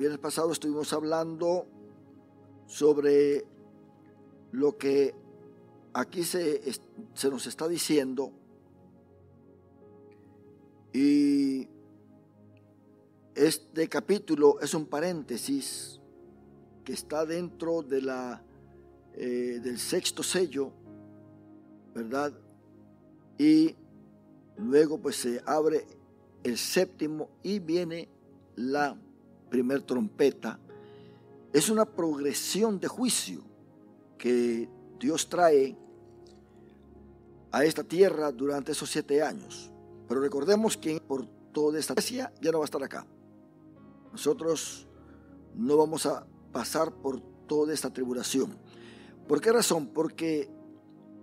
viernes pasado estuvimos hablando sobre lo que aquí se nos está diciendo, y este capítulo es un paréntesis que está dentro de del sexto sello, ¿verdad? Y luego pues se abre el séptimo y viene la primer trompeta. Es una progresión de juicio que Dios trae a esta tierra durante esos 7 años. Pero recordemos que por toda esta iglesia ya no va a estar acá. Nosotros no vamos a pasar por toda esta tribulación. ¿Por qué razón? Porque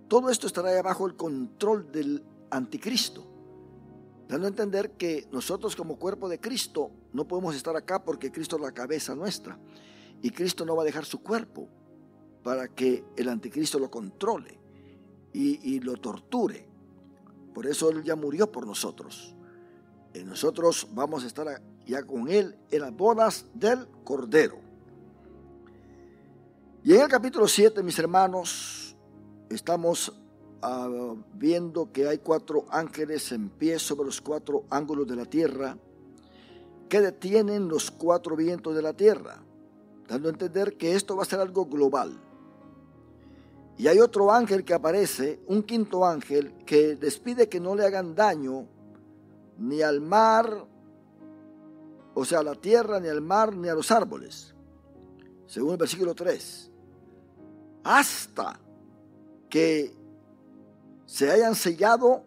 todo esto estará bajo el control del anticristo, dando a entender que nosotros como cuerpo de Cristo no podemos estar acá porque Cristo es la cabeza nuestra, y Cristo no va a dejar su cuerpo para que el anticristo lo controle y lo torture. Por eso Él ya murió por nosotros, y nosotros vamos a estar ya con Él en las bodas del Cordero. Y en el capítulo 7, mis hermanos, estamos viendo que hay 4 ángeles en pie sobre los 4 ángulos de la tierra que detienen los 4 vientos de la tierra, dando a entender que esto va a ser algo global. Y hay otro ángel que aparece, un 5.º ángel, que les pide que no le hagan daño ni al mar, o sea, a la tierra, ni al mar, ni a los árboles, según el versículo 3, hasta que se hayan sellado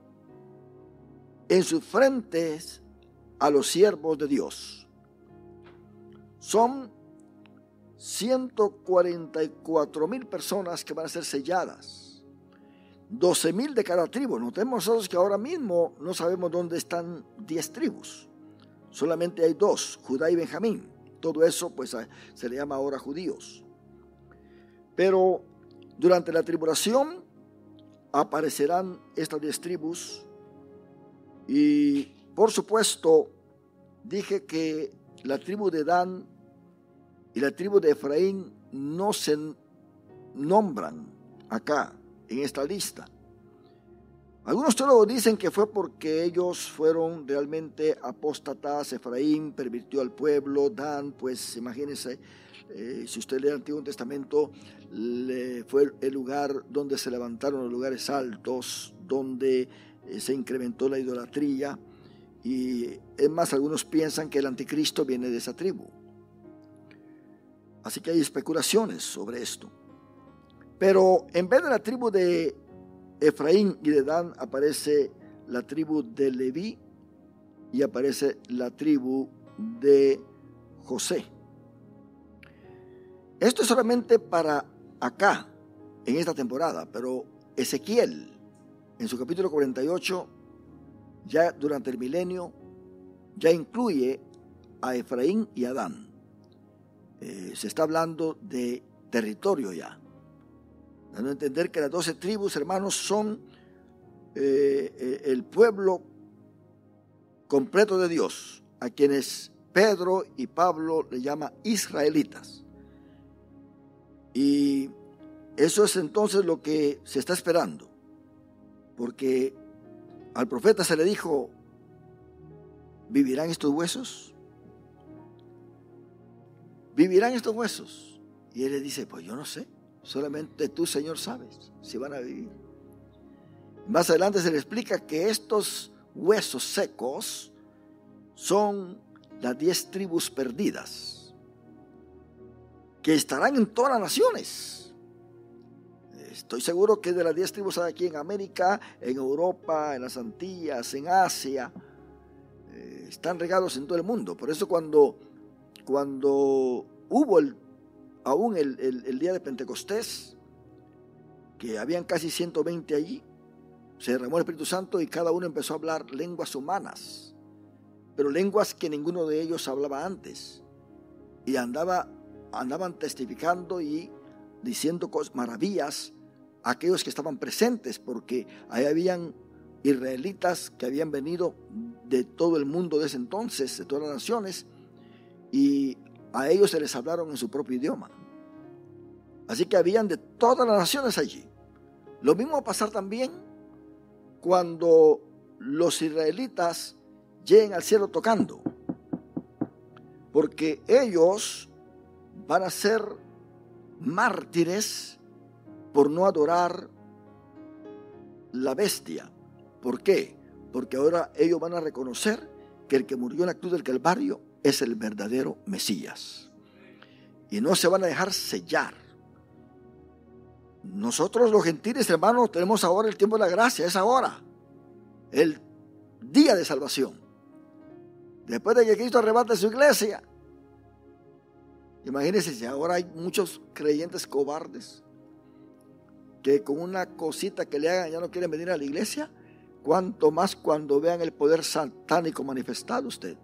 en sus frentes a los siervos de Dios. Son 144,000 personas que van a ser selladas, 12,000 de cada tribu. Notemos nosotros que ahora mismo no sabemos dónde están 10 tribus, solamente hay 2, Judá y Benjamín. Todo eso pues se le llama ahora judíos. Pero durante la tribulación aparecerán estas 10 tribus, y por supuesto dije que la tribu de Dan y la tribu de Efraín no se nombran acá en esta lista. Algunos teólogos dicen que fue porque ellos fueron realmente apóstatas. Efraín pervirtió al pueblo, Dan, pues imagínense, si usted lee el Antiguo Testamento, fue el lugar donde se levantaron los lugares altos, donde se incrementó la idolatría, y es más, algunos piensan que el anticristo viene de esa tribu. Así que hay especulaciones sobre esto. Pero en vez de la tribu de Efraín y de Dan, aparece la tribu de Leví y aparece la tribu de José. Esto es solamente para acá, en esta temporada, pero Ezequiel, en su capítulo 48, ya durante el milenio, ya incluye a Efraín y a Dan. Se está hablando de territorio ya, dando a entender que las 12 tribus, hermanos, son el pueblo completo de Dios, a quienes Pedro y Pablo le llaman israelitas. Y eso es entonces lo que se está esperando, porque al profeta se le dijo: ¿vivirán estos huesos? ¿Vivirán estos huesos? Y él le dice: pues yo no sé, solamente tú, Señor, sabes si van a vivir. Más adelante se le explica que estos huesos secos son las 10 tribus perdidas, que estarán en todas las naciones. Estoy seguro que de las 10 tribus hay aquí en América, en Europa, en las Antillas, en Asia, están regados en todo el mundo. Por eso cuando hubo aún el día de Pentecostés, que habían casi 120 allí, se derramó el Espíritu Santo y cada uno empezó a hablar lenguas humanas, pero lenguas que ninguno de ellos hablaba antes, y andaban testificando y diciendo maravillas a aquellos que estaban presentes, porque ahí habían israelitas que habían venido de todo el mundo de ese entonces, de todas las naciones, y a ellos se les hablaron en su propio idioma. Así que habían de todas las naciones allí. Lo mismo va a pasar también cuando los israelitas lleguen al cielo tocando, porque ellos van a ser mártires por no adorar la bestia. ¿Por qué? Porque ahora ellos van a reconocer que el que murió en la cruz del Calvario es el verdadero Mesías, y no se van a dejar sellar. Nosotros los gentiles, hermanos, tenemos ahora el tiempo de la gracia, es ahora, el día de salvación. Después de que Cristo arrebate su iglesia. Imagínense si ahora hay muchos creyentes cobardes que con una cosita que le hagan ya no quieren venir a la iglesia. Cuanto más cuando vean el poder satánico manifestado usted,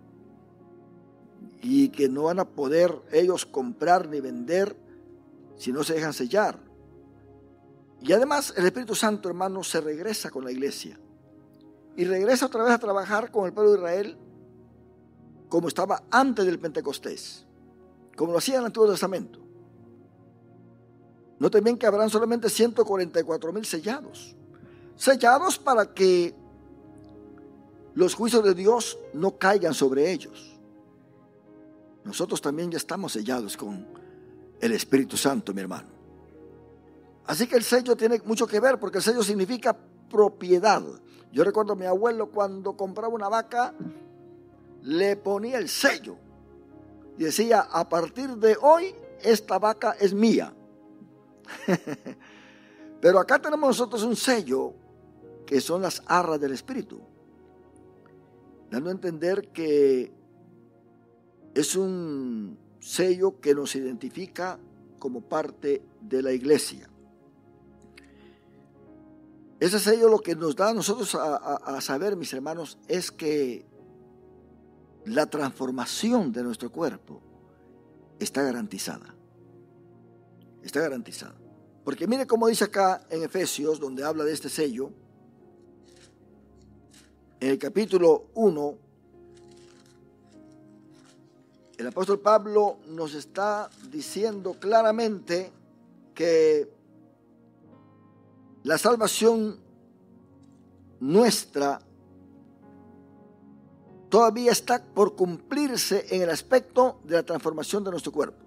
y que no van a poder ellos comprar ni vender si no se dejan sellar. Y además el Espíritu Santo, hermano, se regresa con la iglesia y regresa otra vez a trabajar con el pueblo de Israel como estaba antes del Pentecostés, como lo hacía en el Antiguo Testamento. Noten bien que habrán solamente 144,000 sellados. Sellados para que los juicios de Dios no caigan sobre ellos. Nosotros también ya estamos sellados con el Espíritu Santo, mi hermano. Así que el sello tiene mucho que ver, porque el sello significa propiedad. Yo recuerdo a mi abuelo cuando compraba una vaca, le ponía el sello y decía: a partir de hoy esta vaca es mía. Pero acá tenemos nosotros un sello que son las arras del Espíritu, dando a entender que es un sello que nos identifica como parte de la iglesia. Ese sello lo que nos da a nosotros a saber, mis hermanos, es que la transformación de nuestro cuerpo está garantizada. Está garantizada. Porque mire cómo dice acá en Efesios, donde habla de este sello, en el capítulo 1, el apóstol Pablo nos está diciendo claramente que la salvación nuestra todavía está por cumplirse en el aspecto de la transformación de nuestro cuerpo.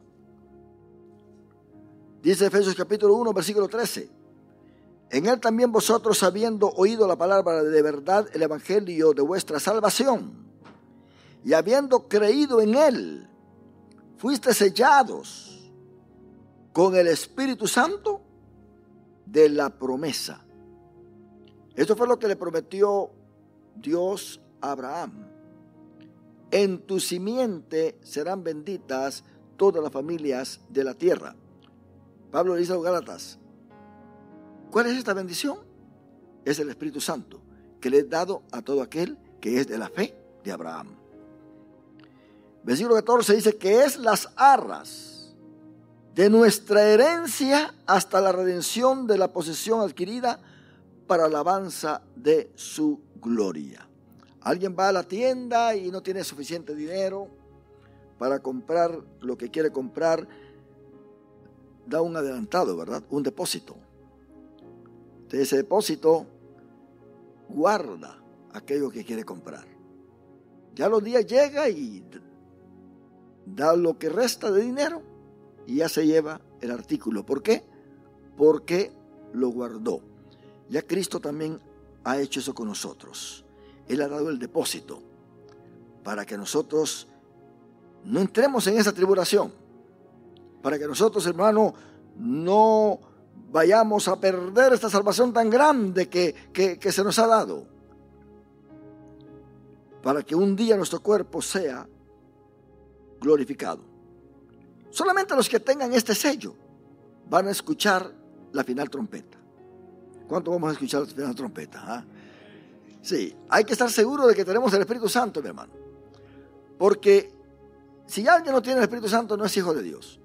Dice Efesios capítulo 1, versículo 13: en él también vosotros, habiendo oído la palabra de verdad, el evangelio de vuestra salvación, y habiendo creído en él, fuiste sellados con el Espíritu Santo de la promesa. Esto fue lo que le prometió Dios a Abraham: en tu simiente serán benditas todas las familias de la tierra. Pablo le dice a los Gálatas: ¿cuál es esta bendición? Es el Espíritu Santo, que le es dado a todo aquel que es de la fe de Abraham. Versículo 14 dice que es las arras de nuestra herencia hasta la redención de la posesión adquirida para alabanza de su gloria. Alguien va a la tienda y no tiene suficiente dinero para comprar lo que quiere comprar, da un adelantado, ¿verdad? Un depósito. De ese depósito guarda aquello que quiere comprar. Ya los días llega y da lo que resta de dinero y ya se lleva el artículo. ¿Por qué? Porque lo guardó. Ya Cristo también ha hecho eso con nosotros. Él ha dado el depósito para que nosotros no entremos en esa tribulación, para que nosotros, hermano, no vayamos a perder esta salvación tan grande que se nos ha dado, para que un día nuestro cuerpo sea glorificado. Solamente los que tengan este sello van a escuchar la final trompeta. ¿Cuánto vamos a escuchar la final trompeta? ¿Ah? Sí, hay que estar seguro de que tenemos el Espíritu Santo, mi hermano. Porque si alguien no tiene el Espíritu Santo, no es hijo de Dios.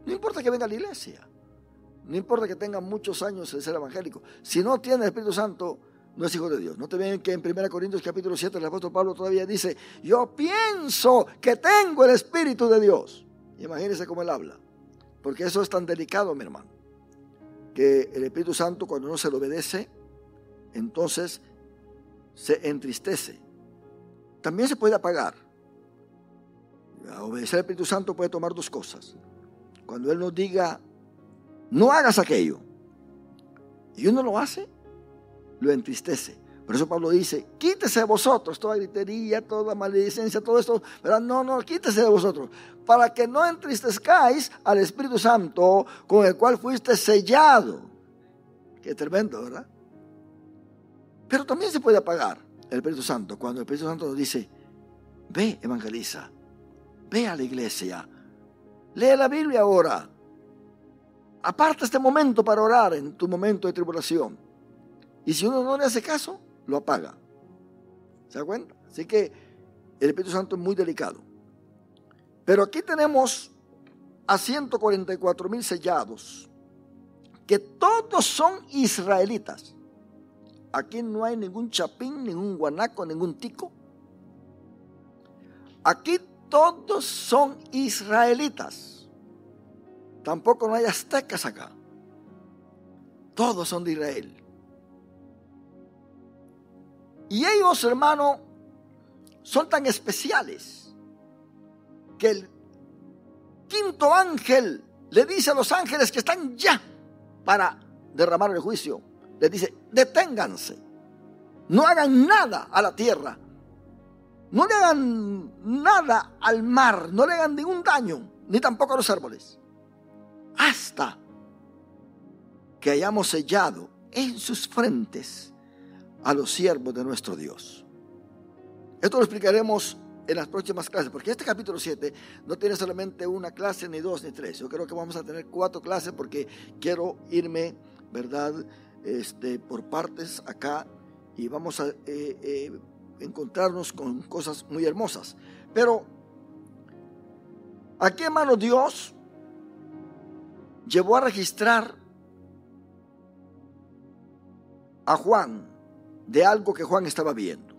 No importa que venga a la iglesia, no importa que tenga muchos años de ser evangélico. Si no tiene el Espíritu Santo, no es hijo de Dios. No te ven que en 1 Corintios capítulo 7 el apóstol Pablo todavía dice: yo pienso que tengo el Espíritu de Dios. Imagínense cómo él habla. Porque eso es tan delicado, mi hermano, que el Espíritu Santo, cuando no se le obedece, entonces se entristece. También se puede apagar. A obedecer al Espíritu Santo puede tomar dos cosas. Cuando Él nos diga, no hagas aquello, y uno lo hace, lo entristece. Por eso Pablo dice, quítese de vosotros toda gritería, toda maledicencia, todo esto, ¿verdad? No, quítese de vosotros, para que no entristezcáis al Espíritu Santo con el cual fuiste sellado. Qué tremendo, ¿verdad? Pero también se puede apagar el Espíritu Santo cuando el Espíritu Santo nos dice, ve, evangeliza, ve a la iglesia, lee la Biblia ahora, aparta este momento para orar en tu momento de tribulación. Y si uno no le hace caso, lo apaga. ¿Se da cuenta? Así que el Espíritu Santo es muy delicado. Pero aquí tenemos a 144,000 sellados, que todos son israelitas. Aquí no hay ningún chapín, ningún guanaco, ningún tico. Aquí todos son israelitas. Tampoco no hay aztecas acá. Todos son de Israel. Y ellos, hermano, son tan especiales que el quinto ángel le dice a los ángeles que están ya para derramar el juicio. Les dice, deténganse, no hagan nada a la tierra, no le hagan nada al mar, no le hagan ningún daño, ni tampoco a los árboles, hasta que hayamos sellado en sus frentes a los siervos de nuestro Dios. Esto lo explicaremos en las próximas clases, porque este capítulo 7 no tiene solamente una clase, ni dos, ni tres. Yo creo que vamos a tener 4 clases porque quiero irme, ¿verdad?, por partes acá, y vamos a encontrarnos con cosas muy hermosas. Pero aquí, hermano, Dios llevó a registrar a Juan de algo que Juan estaba viendo.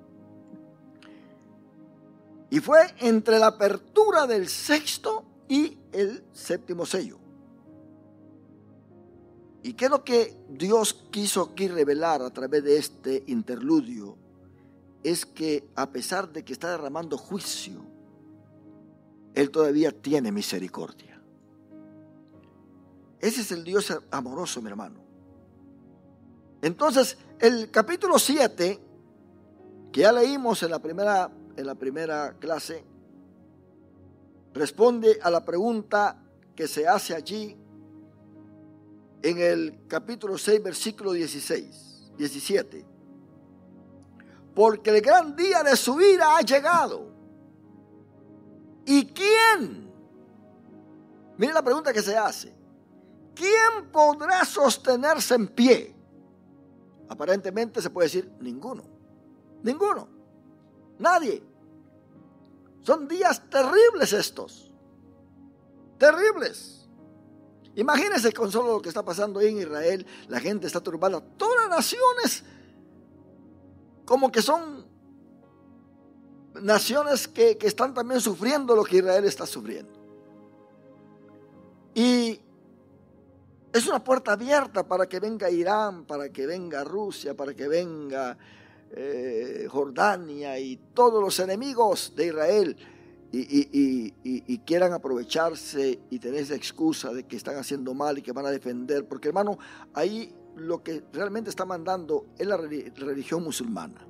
Y fue entre la apertura del 6º y el 7º sello. ¿Y qué es lo que Dios quiso aquí revelar a través de este interludio? Es que a pesar de que está derramando juicio, Él todavía tiene misericordia. Ese es el Dios amoroso, mi hermano. Entonces, el capítulo 7, que ya leímos en la primera clase, responde a la pregunta que se hace allí en el capítulo 6, versículo 17. Porque el gran día de su ira ha llegado. ¿Y quién? Miren la pregunta que se hace. ¿Quién podrá sostenerse en pie? Aparentemente se puede decir ninguno. Ninguno. Nadie. Son días terribles estos. Terribles. Imagínense con solo lo que está pasando ahí en Israel. La gente está turbada. Todas las naciones como que son naciones que están también sufriendo lo que Israel está sufriendo. Y es una puerta abierta para que venga Irán, para que venga Rusia, para que venga Jordania y todos los enemigos de Israel y quieran aprovecharse y tener esa excusa de que están haciendo mal y que van a defender. Porque, hermano, ahí lo que realmente está mandando es la religión musulmana.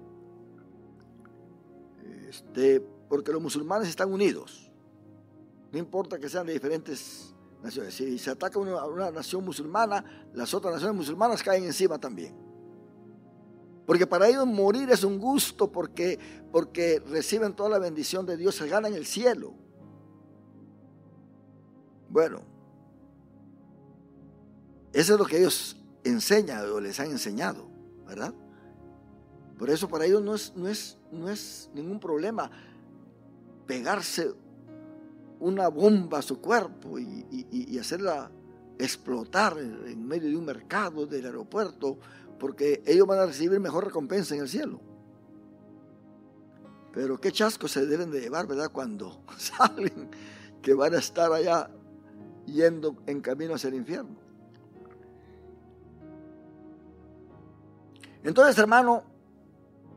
Porque los musulmanes están unidos. No importa que sean de diferentes naciones. Si se ataca a una nación musulmana, las otras naciones musulmanas caen encima también. Porque para ellos morir es un gusto, porque reciben toda la bendición de Dios, se ganan el cielo. Bueno, eso es lo que ellos enseñan o les han enseñado, ¿verdad? Por eso para ellos no es ningún problema pegarse una bomba a su cuerpo y hacerla explotar en medio de un mercado, del aeropuerto, porque ellos van a recibir mejor recompensa en el cielo. Pero qué chasco se deben de llevar, ¿verdad? Cuando salen que van a estar allá yendo en camino hacia el infierno. Entonces, hermano,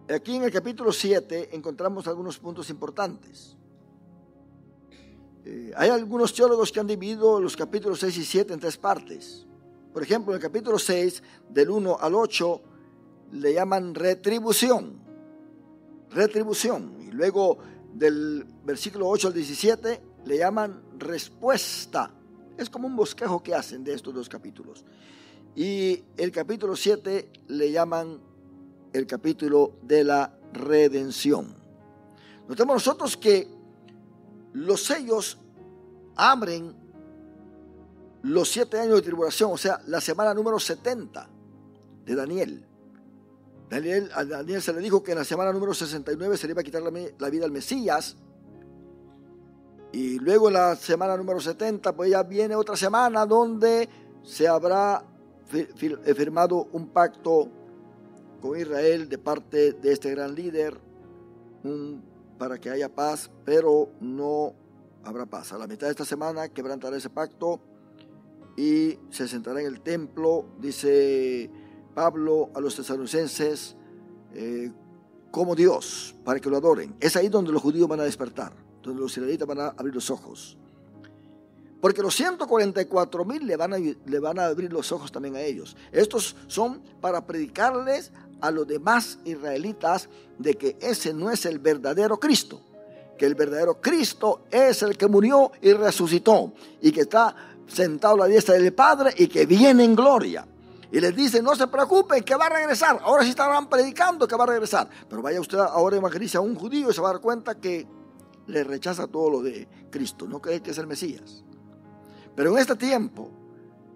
aquí en el capítulo 7 encontramos algunos puntos importantes. Hay algunos teólogos que han dividido los capítulos 6 y 7 en 3 partes. Por ejemplo, en el capítulo 6, del 1 al 8, le llaman retribución. Retribución. Y luego del versículo 8 al 17 le llaman respuesta. Es como un bosquejo que hacen de estos 2 capítulos. Y el capítulo 7 le llaman el capítulo de la redención. Notemos nosotros que los sellos abren los 7 años de tribulación, o sea, la semana número 70 de Daniel. A Daniel se le dijo que en la semana número 69 se le iba a quitar la vida al Mesías. Y luego en la semana número 70, pues ya viene otra semana donde se habrá firmado un pacto con Israel de parte de este gran líder, para que haya paz, pero no habrá paz. A la mitad de esta semana quebrantará ese pacto y se sentará en el templo, dice Pablo a los tesalonicenses, como Dios, para que lo adoren. Es ahí donde los judíos van a despertar, donde los israelitas van a abrir los ojos. Porque los 144,000 le van a abrir los ojos también a ellos. Estos son para predicarles a los demás israelitas de que ese no es el verdadero Cristo, que el verdadero Cristo es el que murió y resucitó y que está sentado a la diestra del Padre y que viene en gloria. Y les dice, no se preocupen, que va a regresar. Ahora sí estaban predicando que va a regresar, pero vaya usted ahora evangeliza a un judío y se va a dar cuenta que le rechaza todo lo de Cristo, no cree que es el Mesías. Pero en este tiempo,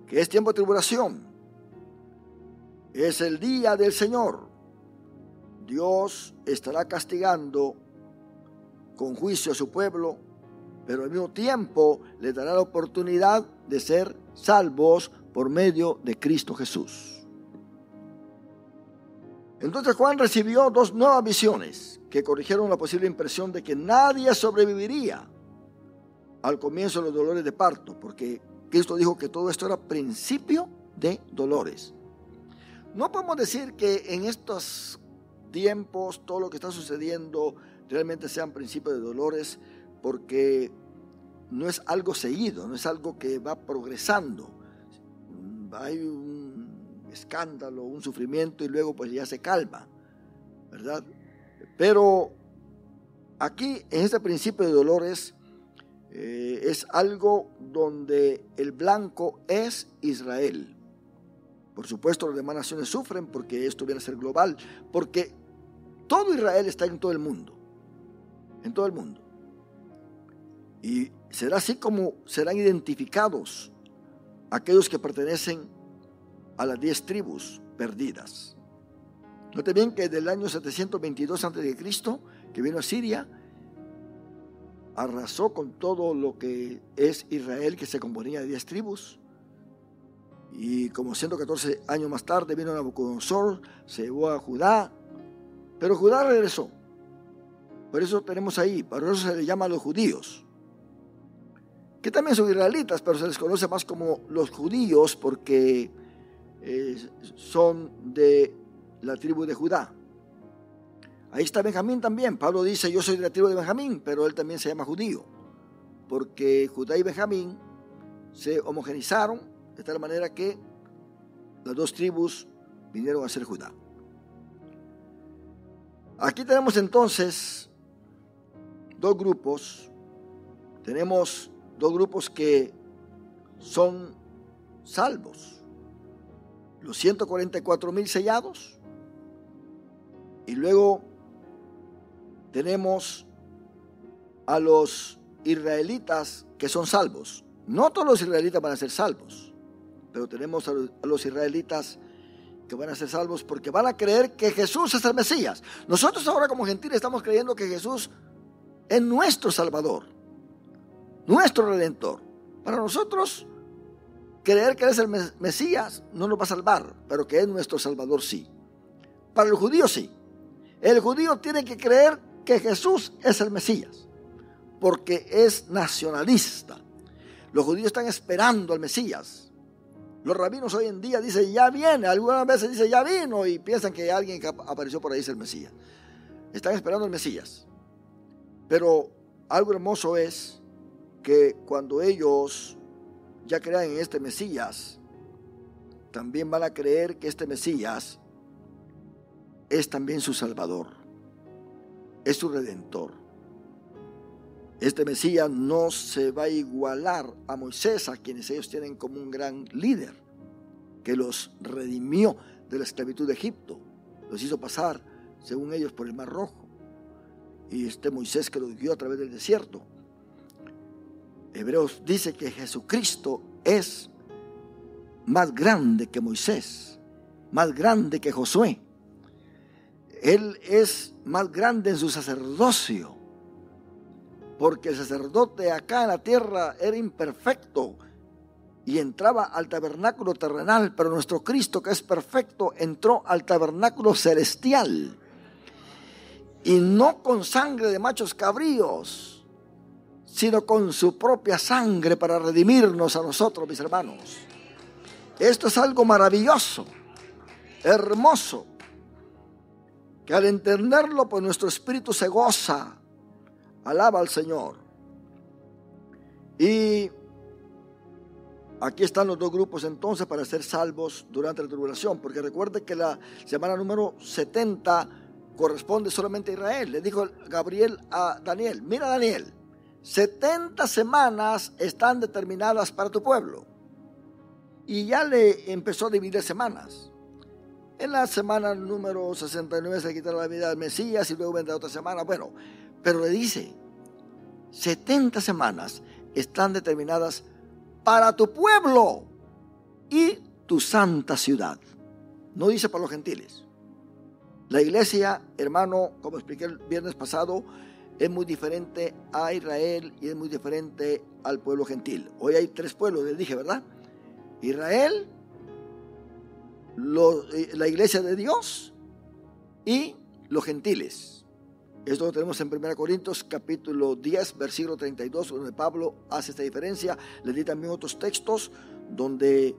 que es tiempo de tribulación, es el día del Señor, Dios estará castigando con juicio a su pueblo, pero al mismo tiempo le dará la oportunidad de ser salvos por medio de Cristo Jesús. Entonces Juan recibió 2 nuevas visiones que corrigieron la posible impresión de que nadie sobreviviría al comienzo de los dolores de parto, porque Cristo dijo que todo esto era principio de dolores. No podemos decir que en estos tiempos todo lo que está sucediendo realmente sean principios de dolores, porque no es algo seguido, no es algo que va progresando. Hay un escándalo, un sufrimiento y luego pues ya se calma, ¿verdad? Pero aquí en este principio de dolores es algo donde el blanco es Israel. Por supuesto, las demás naciones sufren porque esto viene a ser global, porque todo Israel está en todo el mundo, en todo el mundo. Y será así como serán identificados aquellos que pertenecen a las 10 tribus perdidas. Note bien que desde el año 722 a.C., que vino a Siria, arrasó con todo lo que es Israel, que se componía de 10 tribus. Y como 114 años más tarde vino Nabucodonosor, se llevó a Judá, pero Judá regresó. Por eso tenemos ahí, por eso se le llama a los judíos, que también son israelitas, pero se les conoce más como los judíos porque son de la tribu de Judá. Ahí está Benjamín también. Pablo dice, yo soy de la tribu de Benjamín, pero él también se llama judío, porque Judá y Benjamín se homogenizaron de tal manera que las 2 tribus vinieron a ser Judá. Aquí tenemos entonces 2 grupos. Tenemos 2 grupos que son salvos. Los 144,000 sellados. Y luego tenemos a los israelitas que son salvos. No todos los israelitas van a ser salvos, pero tenemos a los israelitas que van a ser salvos porque van a creer que Jesús es el Mesías. Nosotros ahora como gentiles estamos creyendo que Jesús es nuestro Salvador, nuestro Redentor. Para nosotros, creer que Él es el Mesías no nos va a salvar, pero que es nuestro Salvador sí. Para el judío sí. El judío tiene que creer que Jesús es el Mesías. porque es nacionalista. Los judíos están esperando al Mesías. Los rabinos hoy en día dicen, ya viene. Algunas veces dicen, ya vino, y piensan que alguien que apareció por ahí es el Mesías. Están esperando al Mesías. Pero algo hermoso es que cuando ellos ya crean en este Mesías, también van a creer que este Mesías es también su Salvador, es su Redentor. Este Mesías no se va a igualar a Moisés, a quienes ellos tienen como un gran líder, que los redimió de la esclavitud de Egipto, los hizo pasar, según ellos, por el Mar Rojo. Y este Moisés que los guió a través del desierto. Hebreos dice que Jesucristo es más grande que Moisés, más grande que Josué. Él es más grande en su sacerdocio, porque el sacerdote acá en la tierra era imperfecto y entraba al tabernáculo terrenal, pero nuestro Cristo, que es perfecto, entró al tabernáculo celestial, y no con sangre de machos cabríos, sino con su propia sangre para redimirnos a nosotros, mis hermanos. Esto es algo maravilloso, hermoso, que al entenderlo, pues nuestro espíritu se goza, alaba al Señor. Y aquí están los dos grupos entonces para ser salvos durante la tribulación, porque recuerde que la semana número 70 corresponde solamente a Israel. Le dijo Gabriel a Daniel, mira Daniel, 70 semanas están determinadas para tu pueblo. Y ya le empezó a dividir semanas. En la semana número 69 se quitará la vida del Mesías y luego vendrá otra semana. Bueno, pero le dice, 70 semanas están determinadas para tu pueblo y tu santa ciudad. No dice para los gentiles. La iglesia, hermano, como expliqué el viernes pasado, es muy diferente a Israel y es muy diferente al pueblo gentil. Hoy hay 3 pueblos, les dije, ¿verdad? Israel, la iglesia de Dios y los gentiles. Esto lo tenemos en 1 Corintios capítulo 10, versículo 32, donde Pablo hace esta diferencia. Les di también otros textos donde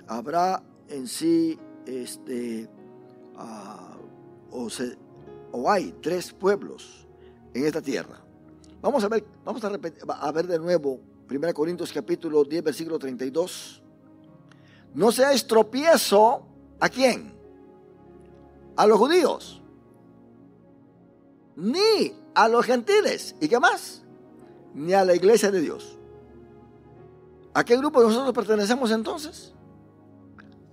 habrá en sí o hay 3 pueblos en esta tierra. Vamos a ver de nuevo 1 Corintios capítulo 10, versículo 32. No seáis tropiezo, ¿a quién? A los judíos, ni a los gentiles. ¿Y qué más? Ni a la iglesia de Dios. ¿A qué grupo nosotros pertenecemos entonces?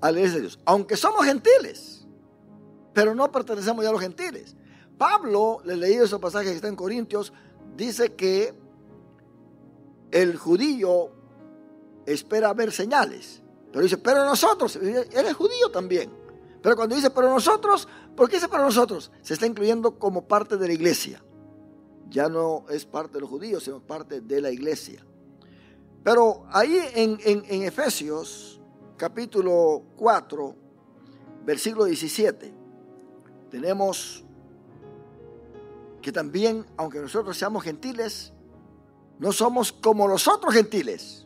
A la iglesia de Dios. Aunque somos gentiles, pero no pertenecemos ya a los gentiles. Pablo, le leí ese pasaje que está en Corintios, dice que el judío espera ver señales. Pero dice, pero nosotros, él es judío también. Pero cuando dice, pero nosotros, ¿por qué dice pero nosotros? Se está incluyendo como parte de la iglesia. Ya no es parte de los judíos, sino parte de la iglesia. Pero ahí en Efesios, capítulo 4, versículo 17, tenemos que también, aunque nosotros seamos gentiles, no somos como los otros gentiles.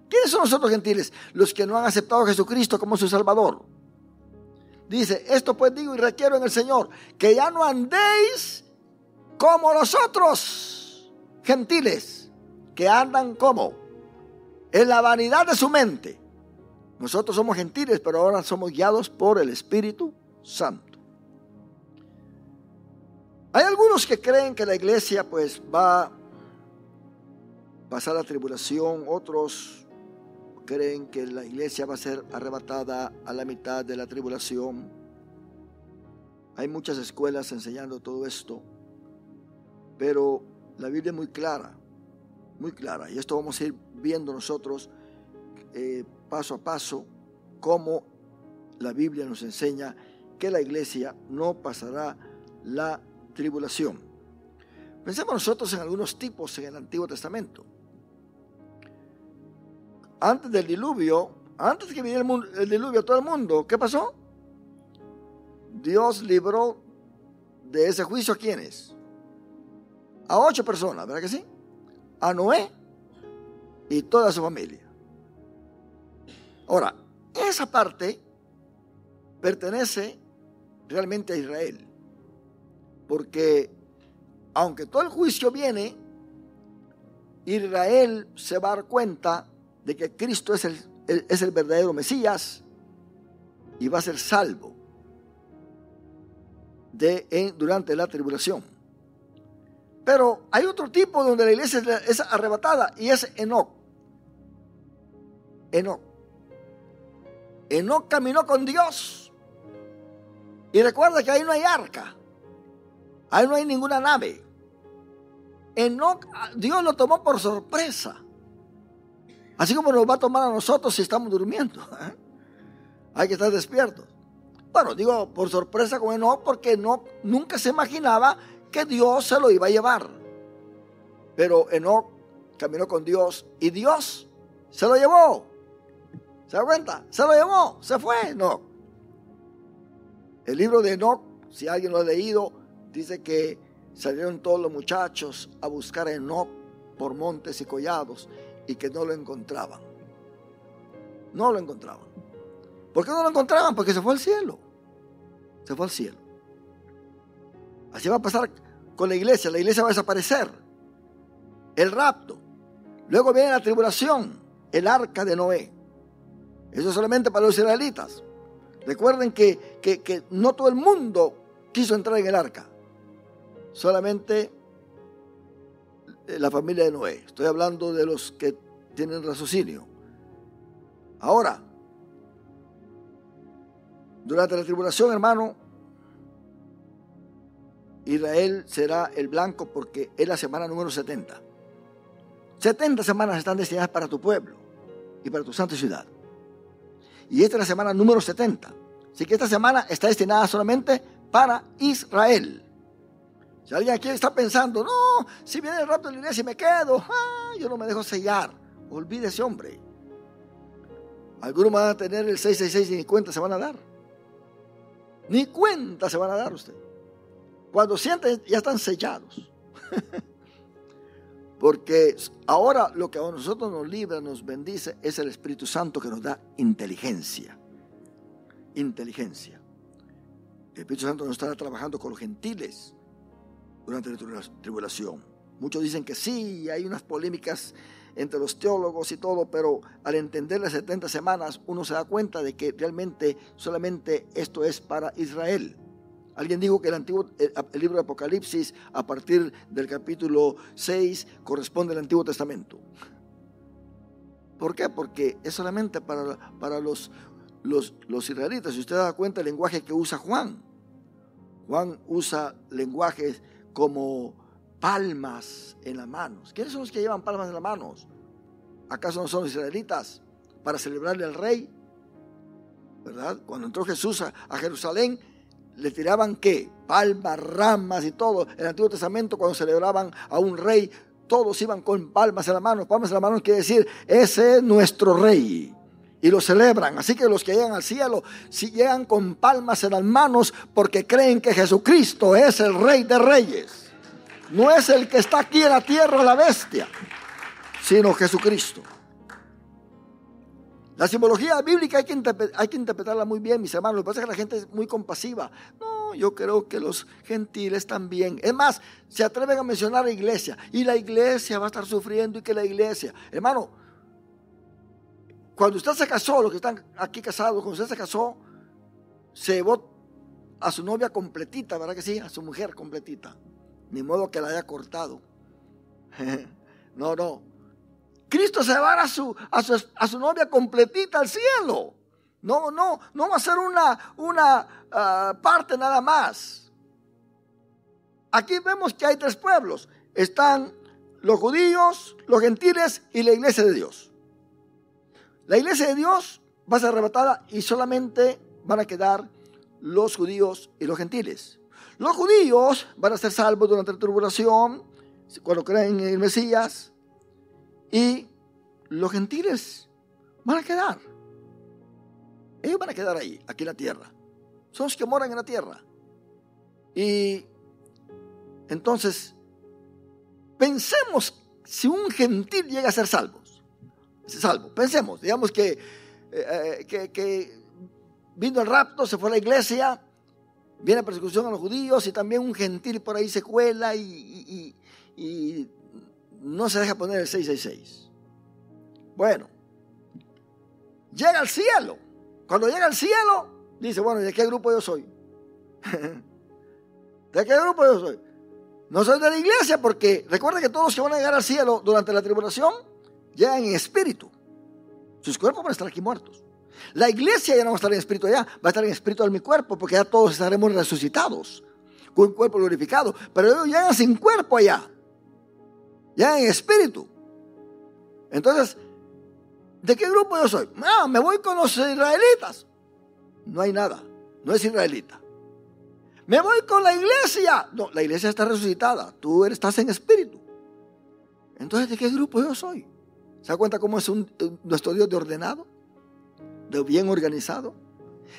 ¿Quiénes son los otros gentiles? Los que no han aceptado a Jesucristo como su Salvador. Dice, esto pues digo y requiero en el Señor, que ya no andéis como los otros gentiles, que andan como en la vanidad de su mente. Nosotros somos gentiles, pero ahora somos guiados por el Espíritu Santo. Hay algunos que creen que la iglesia pues va a pasar la tribulación, otros creen que la iglesia va a ser arrebatada a la mitad de la tribulación. Hay muchas escuelas enseñando todo esto, pero la Biblia es muy clara, y esto vamos a ir viendo nosotros paso a paso, cómo la Biblia nos enseña que la iglesia no pasará la tribulación. Pensemos nosotros en algunos tipos en el Antiguo Testamento. Antes del diluvio, antes que viniera el diluvio a todo el mundo, ¿qué pasó? Dios libró de ese juicio ¿a quiénes? A 8 personas, ¿verdad que sí? a Noé y toda su familia. Ahora, esa parte pertenece realmente a Israel, porque aunque todo el juicio viene, Israel se va a dar cuenta de que Cristo es el verdadero Mesías y va a ser salvo durante la tribulación. Pero hay otro tipo donde la iglesia es arrebatada, y es Enoc. Enoc caminó con Dios. Y recuerda que ahí no hay arca, ahí no hay ninguna nave. Enoc, Dios lo tomó por sorpresa, así como nos va a tomar a nosotros si estamos durmiendo. Hay que estar despiertos. Bueno, digo por sorpresa con Enoc, porque Enoc nunca se imaginaba que Dios se lo iba a llevar. Pero Enoc caminó con Dios y Dios se lo llevó. ¿Se da cuenta? Se lo llevó, se fue Enoc. El libro de Enoc, si alguien lo ha leído, dice que salieron todos los muchachos a buscar a Enoc por montes y collados y que no lo encontraban. No lo encontraban. ¿Por qué no lo encontraban? Porque se fue al cielo. Se fue al cielo. Así va a pasar con la iglesia va a desaparecer. El rapto. Luego viene la tribulación, el arca de Noé. Eso es solamente para los israelitas. Recuerden que no todo el mundo quiso entrar en el arca. Solamente la familia de Noé. Estoy hablando de los que tienen raciocinio. Ahora, durante la tribulación, hermano, Israel será el blanco, porque es la semana número 70. 70 semanas están destinadas para tu pueblo y para tu santa ciudad. Y esta es la semana número 70. Así que esta semana está destinada solamente para Israel. Si alguien aquí está pensando, no, si viene el rapto de la iglesia y me quedo, yo no me dejo sellar. Olvídese, hombre. Algunos van a tener el 666 y ni cuenta se van a dar. Ni cuenta se van a dar usted. Cuando sienten, ya están sellados. Porque ahora lo que a nosotros nos libra, nos bendice, es el Espíritu Santo, que nos da inteligencia. Inteligencia. El Espíritu Santo no estará trabajando con los gentiles durante la tribulación. Muchos dicen que sí, hay unas polémicas entre los teólogos y todo, pero al entender las 70 semanas, uno se da cuenta de que realmente solamente esto es para Israel. Alguien dijo que el libro de Apocalipsis, a partir del capítulo 6, corresponde al Antiguo Testamento. ¿Por qué? Porque es solamente para los israelitas. Si usted da cuenta del lenguaje que usa Juan. Juan usa lenguajes como palmas en las manos. ¿Quiénes son los que llevan palmas en las manos? ¿Acaso no son los israelitas? Para celebrarle al rey, ¿verdad? Cuando entró Jesús a Jerusalén, le tiraban ¿qué? Palmas, ramas y todo. En el Antiguo Testamento, cuando celebraban a un rey, todos iban con palmas en las manos. Palmas en las manos quiere decir, ese es nuestro rey. Y lo celebran. Así que los que llegan al cielo, si llegan con palmas en las manos, porque creen que Jesucristo es el Rey de Reyes. No es el que está aquí en la tierra, la bestia, sino Jesucristo. La simbología bíblica hay que interpretarla muy bien, mis hermanos. Lo que pasa es que la gente es muy compasiva. No, yo creo que los gentiles también. Es más, se atreven a mencionar a la iglesia. Y la iglesia va a estar sufriendo, y que la iglesia. Hermano, cuando usted se casó, los que están aquí casados, cuando usted se casó, se llevó a su novia completita, ¿verdad que sí? A su mujer completita. Ni modo que la haya cortado. No. Cristo se va a su novia completita al cielo. No va a ser una parte nada más. Aquí vemos que hay 3 pueblos. Están los judíos, los gentiles y la iglesia de Dios. La iglesia de Dios va a ser arrebatada y solamente van a quedar los judíos y los gentiles. Los judíos van a ser salvos durante la tribulación, cuando creen en el Mesías. Y los gentiles van a quedar. Ellos van a quedar ahí, aquí en la tierra. Son los que moran en la tierra. Y entonces, pensemos si un gentil llega a ser salvo, pensemos, digamos que vino el rapto, se fue a la iglesia, viene persecución a los judíos y también un gentil por ahí se cuela y no se deja poner el 666. Bueno, llega al cielo. Cuando llega al cielo, dice, bueno, ¿de qué grupo yo soy? ¿De qué grupo yo soy? No soy de la iglesia, porque recuerden que todos los que van a llegar al cielo durante la tribulación llegan en espíritu. Sus cuerpos van a estar aquí muertos. La iglesia ya no va a estar en espíritu allá, va a estar en espíritu en mi cuerpo, porque ya todos estaremos resucitados con un cuerpo glorificado. Pero ellos llegan sin cuerpo allá, llegan en espíritu. Entonces, ¿de qué grupo yo soy? No, me voy con los israelitas. No hay nada, no es israelita. Me voy con la iglesia. No, la iglesia está resucitada, tú estás en espíritu. Entonces, ¿de qué grupo yo soy? ¿Se da cuenta cómo es nuestro Dios de ordenado? De bien organizado.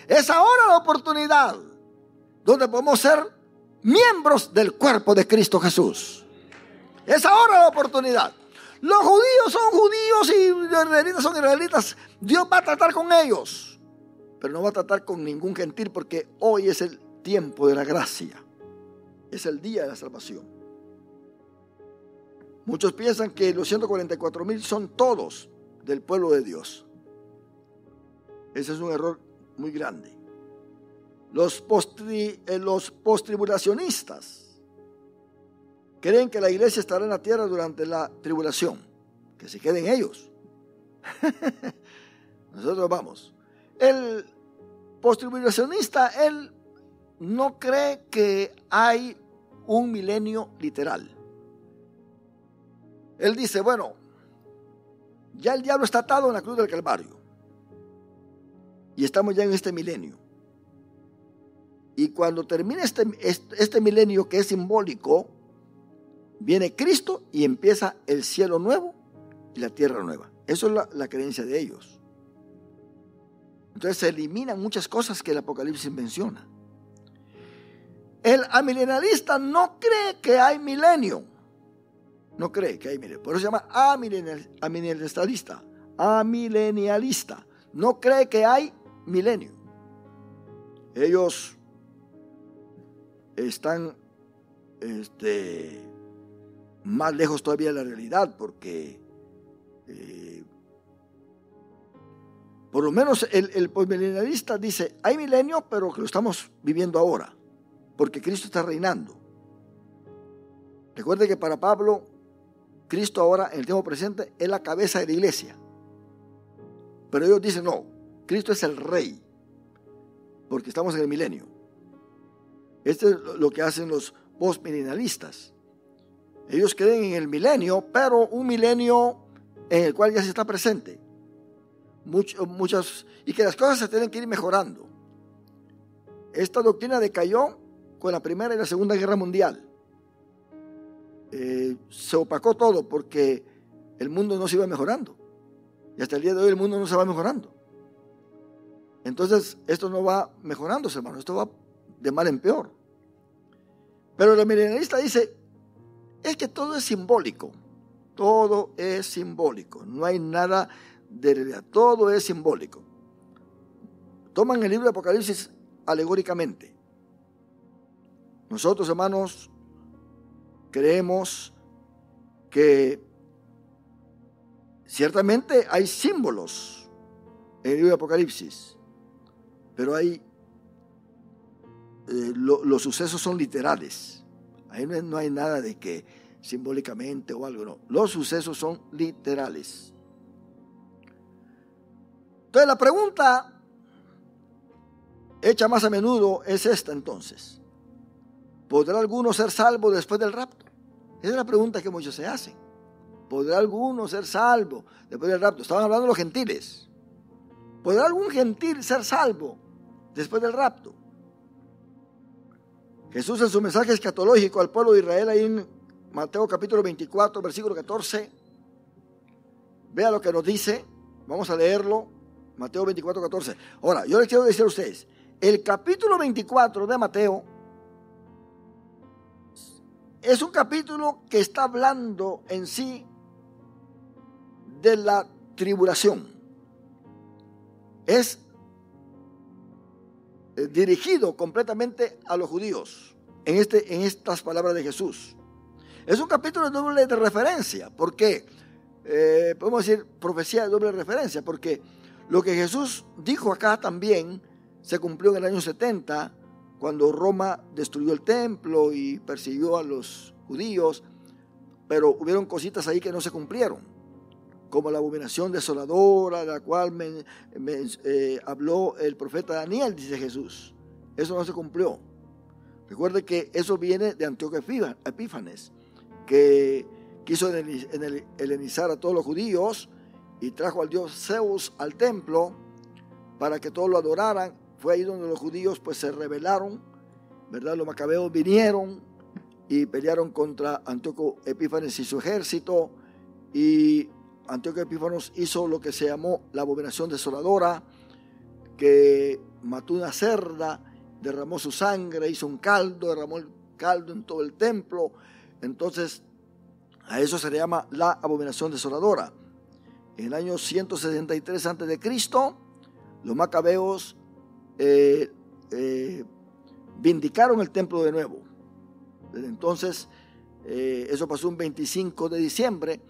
Es ahora la oportunidad donde podemos ser miembros del cuerpo de Cristo Jesús. Es ahora la oportunidad. Los judíos son judíos y los israelitas son israelitas. Dios va a tratar con ellos, pero no va a tratar con ningún gentil, porque hoy es el tiempo de la gracia. Es el día de la salvación. Muchos piensan que los 144,000 son todos del pueblo de Dios. Ese es un error muy grande. Los postribulacionistas creen que la iglesia estará en la tierra durante la tribulación. Que se queden ellos. Nosotros vamos. El postribulacionista, él no cree que hay un milenio literal. Él dice, bueno, ya el diablo está atado en la cruz del Calvario. Y estamos ya en este milenio. Y cuando termine este milenio, que es simbólico, viene Cristo y empieza el cielo nuevo y la tierra nueva. Eso es la creencia de ellos. Entonces se eliminan muchas cosas que el Apocalipsis menciona. El amilenialista no cree que hay milenio. No cree que hay milenio. Por eso se llama amilenialista. Amilenialista. No cree que hay milenio. Ellos están más lejos todavía de la realidad, porque por lo menos el postmilenialista dice, hay milenio, pero que lo estamos viviendo ahora, porque Cristo está reinando. Recuerde que para Pablo, Cristo ahora, en el tiempo presente, es la cabeza de la iglesia. Pero ellos dicen, no, Cristo es el rey, porque estamos en el milenio. Esto es lo que hacen los postmilenialistas. Ellos creen en el milenio, pero un milenio en el cual ya se está presente. Y que las cosas se tienen que ir mejorando. Esta doctrina decayó con la Primera y la Segunda Guerra Mundial. Se opacó todo porque el mundo no se iba mejorando. Y hasta el día de hoy el mundo no se va mejorando. Entonces, esto no va mejorándose, hermano. Esto va de mal en peor. Pero el milenarista dice, es que todo es simbólico. Todo es simbólico. No hay nada de realidad. Todo es simbólico. Toman el libro de Apocalipsis alegóricamente. Nosotros, hermanos, creemos que ciertamente hay símbolos en el libro de Apocalipsis, pero hay los sucesos son literales. Ahí no hay nada de que simbólicamente o algo, no. Los sucesos son literales. Entonces la pregunta hecha más a menudo es esta entonces. ¿Podrá alguno ser salvo después del rapto? Esa es la pregunta que muchos se hacen. ¿Podrá alguno ser salvo después del rapto? Estaban hablando de los gentiles. ¿Podrá algún gentil ser salvo después del rapto? Jesús, en su mensaje escatológico al pueblo de Israel, ahí en Mateo capítulo 24, versículo 14, vea lo que nos dice. Vamos a leerlo. Mateo 24, 14. Ahora, yo les quiero decir a ustedes, el capítulo 24 de Mateo es un capítulo que está hablando en sí de la tribulación. Es dirigido completamente a los judíos en estas palabras de Jesús. Es un capítulo doble de referencia. ¿Por qué? Podemos decir profecía de doble referencia, porque lo que Jesús dijo acá también se cumplió en el año 70, cuando Roma destruyó el templo y persiguió a los judíos, pero hubieron cositas ahí que no se cumplieron, como la abominación desoladora, de la cual habló el profeta Daniel, dice Jesús. Eso no se cumplió. Recuerde que eso viene de Antíoco Epífanes, que quiso helenizar a todos los judíos y trajo al dios Zeus al templo para que todos lo adoraran. Fue ahí donde los judíos pues se rebelaron, ¿verdad? Los macabeos vinieron y pelearon contra Antíoco Epífanes y su ejército, y Antíoco Epífanes hizo lo que se llamó la abominación desoladora, que mató una cerda, derramó su sangre, hizo un caldo, derramó el caldo en todo el templo. Entonces a eso se le llama la abominación desoladora. En el año 163 a.C., los macabeos vindicaron el templo de nuevo. Desde entonces, eso pasó un 25 de diciembre,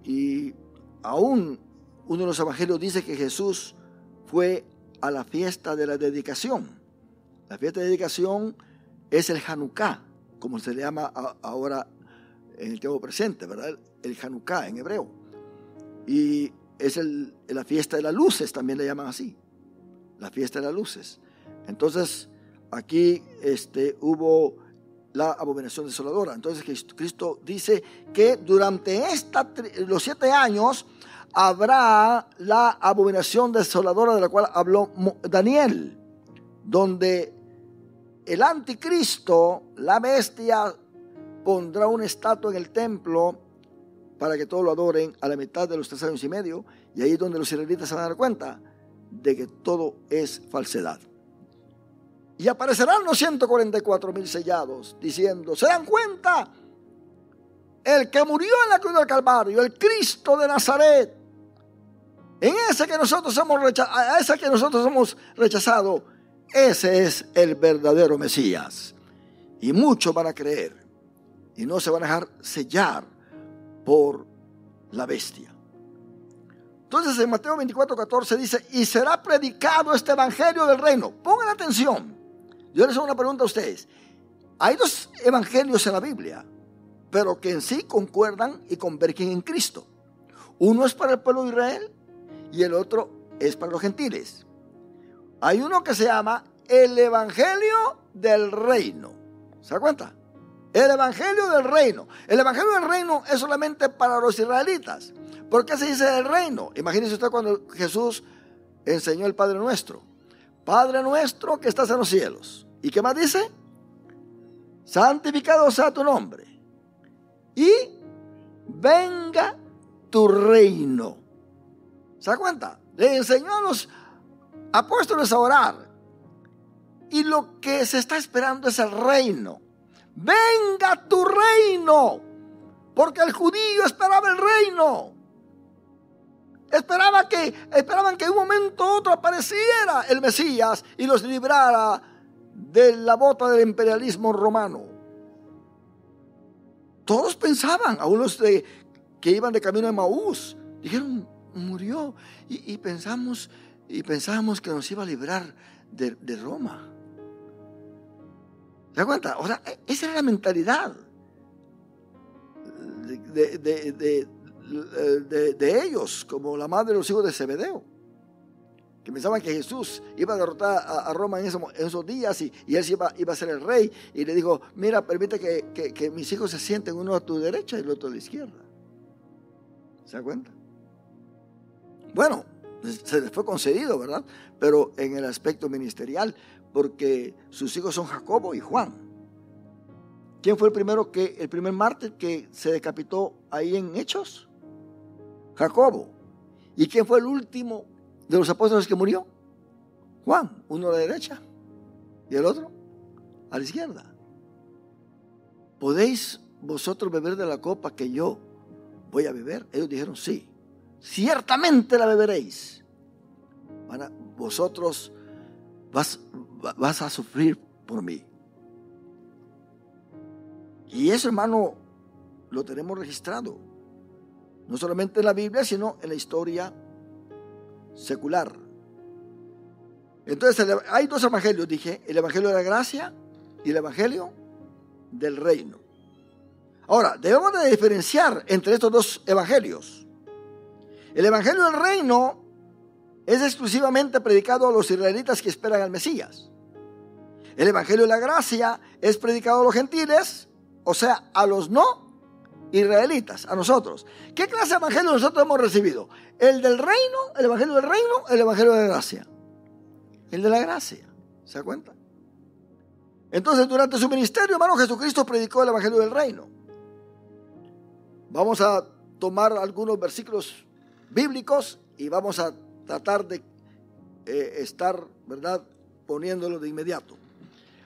y aún uno de los evangelios dice que Jesús fue a la fiesta de la dedicación. La fiesta de dedicación es el Hanukkah, como se le llama ahora en el tiempo presente, ¿verdad? El Hanukkah en hebreo. Y es la fiesta de las luces, también le llaman así, la fiesta de las luces. Entonces aquí hubo la abominación desoladora. Entonces Cristo dice que durante los 7 años habrá la abominación desoladora de la cual habló Daniel, donde el anticristo, la bestia, pondrá una estatua en el templo para que todos lo adoren a la mitad de los 3 años y medio, y ahí es donde los israelitas se van a dar cuenta de que todo es falsedad. Y aparecerán los 144,000 sellados, diciendo: ¿se dan cuenta? El que murió en la cruz del Calvario, el Cristo de Nazaret, en ese que nosotros hemos rechazado, ese es el verdadero Mesías. Y muchos van a creer y no se van a dejar sellar por la bestia. Entonces en Mateo 24:14 dice: y será predicado este evangelio del reino. Pongan atención. Yo les hago una pregunta a ustedes. Hay 2 evangelios en la Biblia, pero que en sí concuerdan y convergen en Cristo. Uno es para el pueblo de Israel y el otro es para los gentiles. Hay uno que se llama el evangelio del reino. ¿Se da cuenta? El evangelio del reino. El evangelio del reino es solamente para los israelitas. ¿Por qué se dice del reino? Imagínese usted cuando Jesús enseñó el Padre Nuestro. Padre nuestro que estás en los cielos. ¿Y qué más dice? Santificado sea tu nombre. Y venga tu reino. ¿Se da cuenta? Le enseñó a los apóstoles a orar. Y lo que se está esperando es el reino. Venga tu reino. Porque el judío esperaba el reino. Esperaban que en un momento u otro apareciera el Mesías y los librara de la bota del imperialismo romano. Todos pensaban, aún los que iban de camino de Maús, dijeron: murió, y pensábamos que nos iba a librar de Roma. ¿Se da cuenta? O sea, esa era la mentalidad de ellos, como la madre de los hijos de Zebedeo, que pensaban que Jesús iba a derrotar a Roma en esos días, y él iba a ser el rey, y le dijo: mira, permite que mis hijos se sienten, uno a tu derecha y el otro a la izquierda. ¿Se da cuenta? Bueno, se les fue concedido, ¿verdad? Pero en el aspecto ministerial, porque sus hijos son Jacobo y Juan. ¿Quién fue el primer mártir que se decapitó ahí en Hechos? Jacobo. ¿Y quién fue el último de los apóstoles que murió? Juan, uno a la derecha y el otro a la izquierda. ¿Podéis vosotros beber de la copa que yo voy a beber? Ellos dijeron sí. ciertamente la beberéis. Vosotros vas a sufrir por mí. Y eso, hermano, lo tenemos registrado, no solamente en la Biblia, sino en la historia secular. Entonces hay dos evangelios, dije, el evangelio de la gracia y el evangelio del reino. Ahora, debemos de diferenciar entre estos dos evangelios. El evangelio del reino es exclusivamente predicado a los israelitas que esperan al Mesías. El evangelio de la gracia es predicado a los gentiles, o sea, a los no israelitas, a nosotros. ¿Qué clase de evangelio nosotros hemos recibido? ¿El del reino, el evangelio del reino, el evangelio de la gracia? El de la gracia, ¿se da cuenta? Entonces, durante su ministerio, hermano, Jesucristo predicó el evangelio del reino. Vamos a tomar algunos versículos bíblicos y vamos a tratar de estar, ¿verdad?, poniéndolo de inmediato.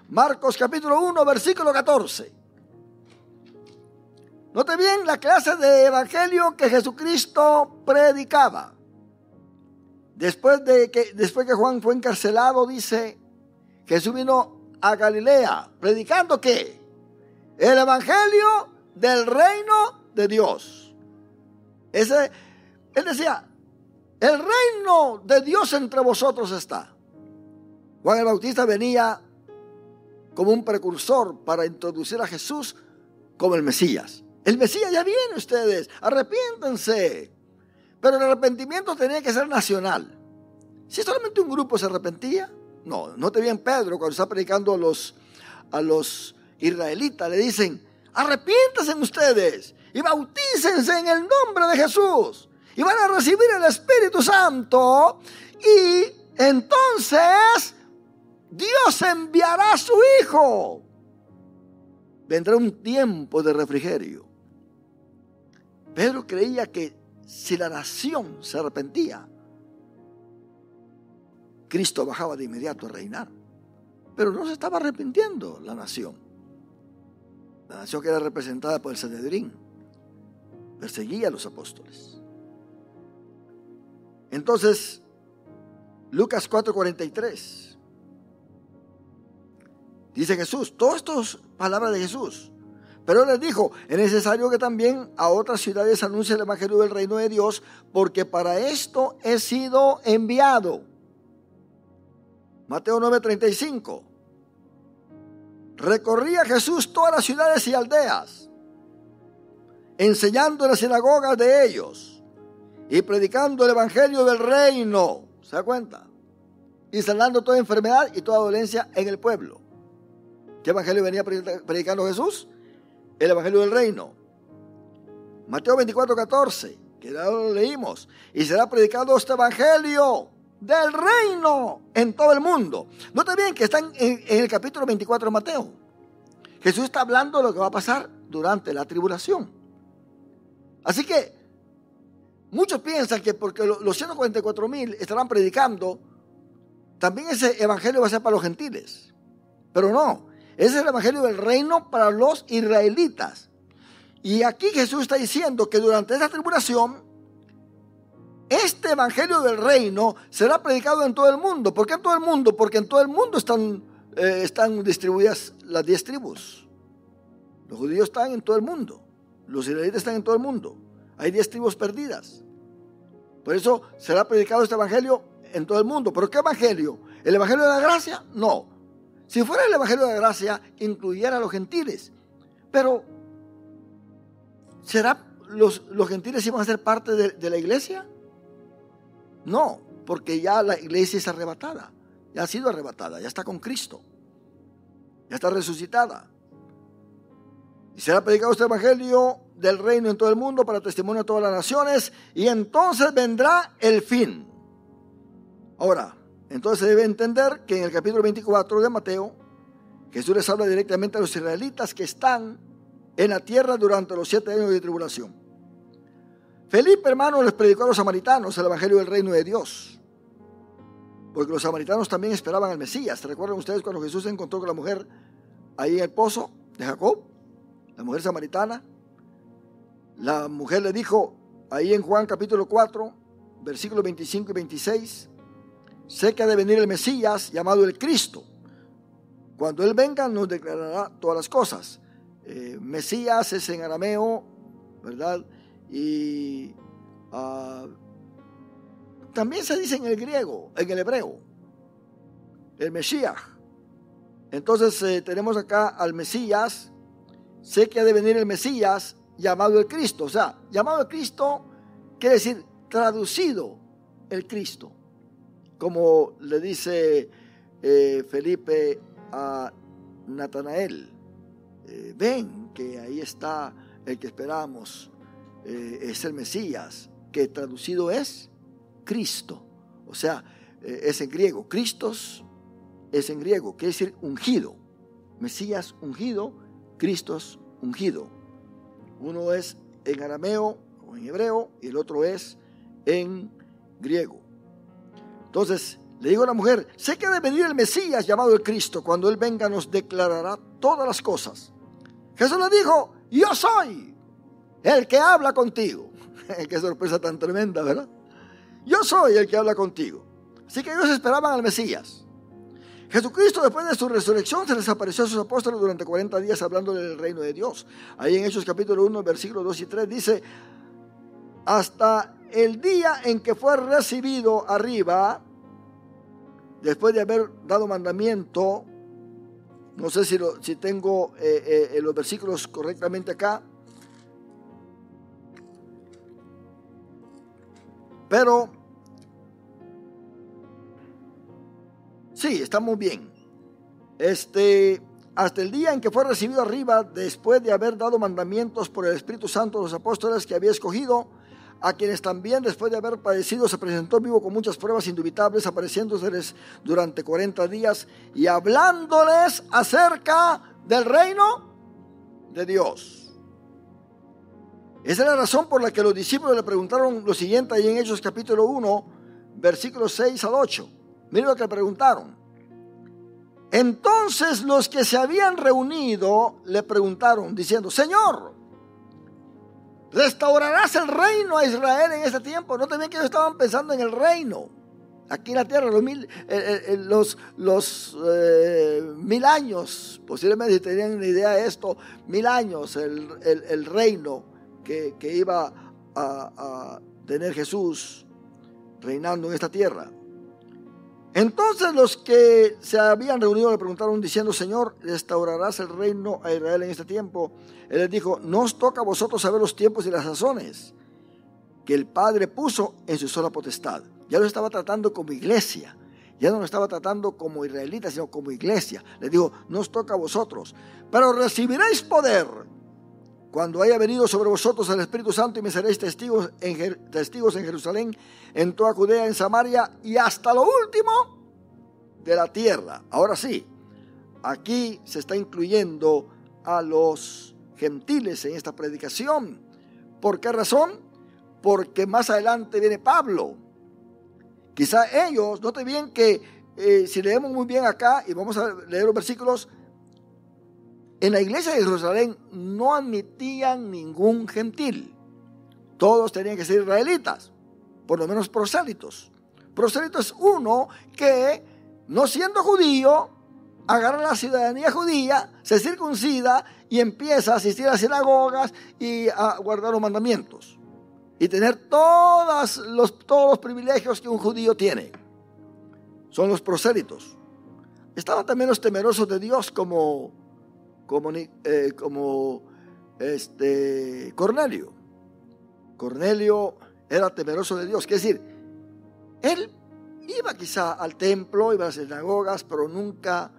Marcos capítulo 1, versículo 14. Note bien la clase de evangelio que Jesucristo predicaba. Después que Juan fue encarcelado, dice, Jesús vino a Galilea, predicando ¿qué? El evangelio del reino de Dios. Él decía, el reino de Dios entre vosotros está. Juan el Bautista venía como un precursor para introducir a Jesús como el Mesías. El Mesías ya viene, ustedes, arrepiéntense. Pero el arrepentimiento tenía que ser nacional. Si solamente un grupo se arrepentía, no. Note bien Pedro cuando está predicando a los israelitas, le dicen, arrepiéntanse ustedes y bautícense en el nombre de Jesús y van a recibir el Espíritu Santo y entonces Dios enviará a su Hijo. Vendrá un tiempo de refrigerio. Pedro creía que si la nación se arrepentía, Cristo bajaba de inmediato a reinar. Pero no se estaba arrepintiendo la nación. La nación que era representada por el Sanedrín perseguía a los apóstoles. Entonces, Lucas 4:43 dice Jesús, todo esto es palabra de Jesús. Pero les dijo, es necesario que también a otras ciudades anuncie el evangelio del reino de Dios, porque para esto he sido enviado. Mateo 9:35. Recorría Jesús todas las ciudades y aldeas, enseñando en las sinagogas de ellos y predicando el evangelio del reino. ¿Se da cuenta? Y sanando toda enfermedad y toda dolencia en el pueblo. ¿Qué evangelio venía predicando Jesús? El evangelio del reino. Mateo 24:14, que ya lo leímos. Y será predicado este evangelio del reino en todo el mundo. Note bien que están en el capítulo 24 de Mateo. Jesús está hablando de lo que va a pasar durante la tribulación. Así que muchos piensan que porque los 144,000 estarán predicando, también ese evangelio va a ser para los gentiles. Pero no. Ese es el evangelio del reino para los israelitas. Y aquí Jesús está diciendo que durante esa tribulación, este evangelio del reino será predicado en todo el mundo. ¿Por qué en todo el mundo? Porque en todo el mundo están distribuidas las 10 tribus. Los judíos están en todo el mundo. Los israelitas están en todo el mundo. Hay 10 tribus perdidas. Por eso será predicado este evangelio en todo el mundo. ¿Pero qué evangelio? ¿El evangelio de la gracia? No. Si fuera el evangelio de la gracia, incluyera a los gentiles. Pero, ¿será los gentiles iban a ser parte de la iglesia? No, porque ya la iglesia es arrebatada. Ya ha sido arrebatada, ya está con Cristo. Ya está resucitada. Y será predicado este evangelio del reino en todo el mundo para testimonio a todas las naciones. Y entonces vendrá el fin. Ahora, entonces se debe entender que en el capítulo 24 de Mateo, Jesús les habla directamente a los israelitas que están en la tierra durante los 7 años de tribulación. Felipe, hermano, les predicó a los samaritanos el evangelio del reino de Dios, porque los samaritanos también esperaban al Mesías. ¿Se recuerdan ustedes cuando Jesús se encontró con la mujer ahí en el pozo de Jacob? La mujer samaritana. La mujer le dijo, ahí en Juan capítulo 4, versículos 25 y 26, sé que ha de venir el Mesías llamado el Cristo. Cuando Él venga nos declarará todas las cosas. Mesías es en arameo, ¿verdad? Y también se dice en el griego, en el hebreo, el Mesías. Entonces tenemos acá al Mesías. Sé que ha de venir el Mesías llamado el Cristo. O sea, llamado el Cristo quiere decir traducido el Cristo. Como le dice Felipe a Natanael, ven que ahí está el que esperamos, es el Mesías, que traducido es Cristo. O sea, es en griego, Christos es en griego, quiere decir ungido. Mesías ungido, Cristos ungido. Uno es en arameo o en hebreo y el otro es en griego. Entonces le digo a la mujer, sé que ha de venir el Mesías llamado el Cristo. Cuando Él venga nos declarará todas las cosas. Jesús le dijo, yo soy el que habla contigo. Qué sorpresa tan tremenda, ¿verdad? Yo soy el que habla contigo. Así que ellos esperaban al Mesías. Jesucristo, después de su resurrección, se les apareció a sus apóstoles durante 40 días hablándoles del reino de Dios. Ahí en Hechos capítulo 1, versículos 2 y 3 dice, hasta el día en que fue recibido arriba, después de haber dado mandamiento, no sé si tengo los versículos correctamente acá, pero sí, estamos bien. Hasta el día en que fue recibido arriba, después de haber dado mandamientos por el Espíritu Santo a los apóstoles que había escogido, a quienes también después de haber padecido se presentó vivo con muchas pruebas indubitables, apareciéndoseles durante 40 días y hablándoles acerca del reino de Dios. Esa es la razón por la que los discípulos le preguntaron lo siguiente ahí en Hechos capítulo 1, versículos 6 al 8. Miren lo que le preguntaron. Entonces los que se habían reunido le preguntaron diciendo, Señor, ¿restaurarás el reino a Israel en este tiempo? No también que ellos estaban pensando en el reino aquí en la tierra, los 1000 años, posiblemente si tenían una idea de esto, 1000 años, el reino que iba a tener Jesús reinando en esta tierra. Entonces los que se habían reunido le preguntaron diciendo, Señor, ¿restaurarás el reino a Israel en este tiempo? Él les dijo, no os toca a vosotros saber los tiempos y las sazones que el Padre puso en su sola potestad. Ya lo estaba tratando como iglesia, ya no lo estaba tratando como israelitas, sino como iglesia. Les dijo, no os toca a vosotros, pero recibiréis poder cuando haya venido sobre vosotros el Espíritu Santo y me seréis testigos en Jerusalén, en toda Judea, en Samaria y hasta lo último de la tierra. Ahora sí, aquí se está incluyendo a los gentiles en esta predicación. ¿Por qué razón? Porque más adelante viene Pablo. Quizá ellos, noten bien que si leemos muy bien acá y vamos a leer los versículos, en la iglesia de Jerusalén no admitían ningún gentil. Todos tenían que ser israelitas, por lo menos prosélitos. Prosélito es uno que, no siendo judío, agarra la ciudadanía judía, se circuncida y empieza a asistir a las sinagogas y a guardar los mandamientos. Y tener todos los privilegios que un judío tiene. Son los prosélitos. Estaban también los temerosos de Dios como Cornelio. Cornelio era temeroso de Dios, es decir, él iba quizá al templo, iba a las sinagogas, pero nunca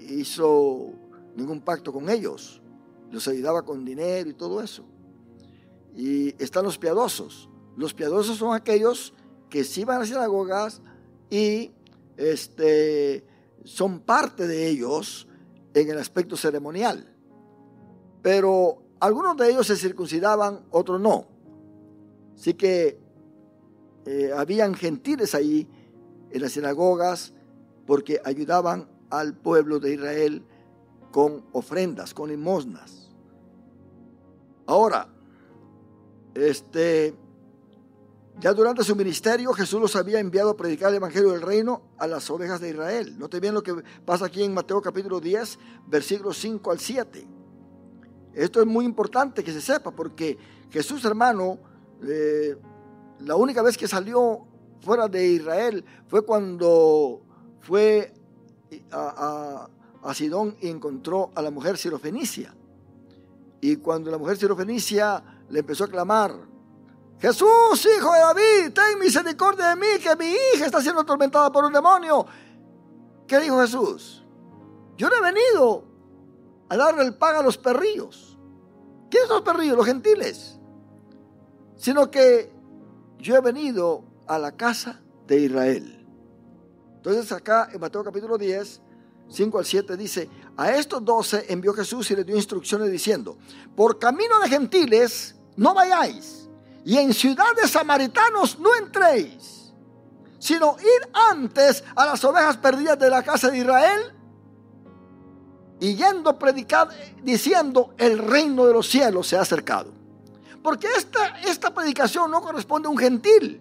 hizo ningún pacto con ellos. Los ayudaba con dinero y todo eso. Y están los piadosos. Los piadosos son aquellos que sí van a las sinagogas y son parte de ellos en el aspecto ceremonial, pero algunos de ellos se circuncidaban, otros no. Así que habían gentiles ahí en las sinagogas porque ayudaban al pueblo de Israel con ofrendas, con limosnas. Ahora, Ya durante su ministerio, Jesús los había enviado a predicar el evangelio del reino a las ovejas de Israel. Note bien lo que pasa aquí en Mateo capítulo 10, versículos 5 al 7. Esto es muy importante que se sepa, porque Jesús, hermano, la única vez que salió fuera de Israel fue cuando fue a Sidón y encontró a la mujer sirofenicia. Y cuando la mujer sirofenicia le empezó a clamar: Jesús, hijo de David, ten misericordia de mí, que mi hija está siendo atormentada por un demonio. ¿Qué dijo Jesús? Yo no he venido a darle el pan a los perrillos. ¿Quiénes son los perrillos? Los gentiles. Sino que yo he venido a la casa de Israel. Entonces acá en Mateo capítulo 10, 5 al 7 dice: a estos 12 envió Jesús y les dio instrucciones diciendo: por camino de gentiles no vayáis, y en ciudad de samaritanos no entréis, sino id antes a las ovejas perdidas de la casa de Israel, y yendo predicad diciendo: el reino de los cielos se ha acercado. Porque esta predicación no corresponde a un gentil.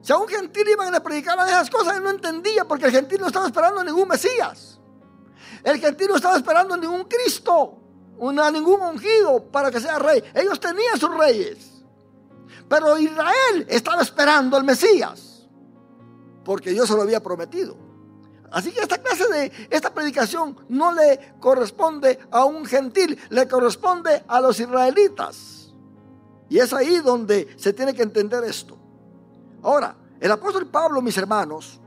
Si a un gentil iban y le predicaban esas cosas, él no entendía, porque el gentil no estaba esperando a ningún Mesías. El gentil no estaba esperando a ningún Cristo, a ningún ungido para que sea rey. Ellos tenían sus reyes, pero Israel estaba esperando al Mesías, porque Dios se lo había prometido. Así que esta predicación no le corresponde a un gentil, le corresponde a los israelitas. Y es ahí donde se tiene que entender esto. Ahora, el apóstol Pablo, mis hermanos,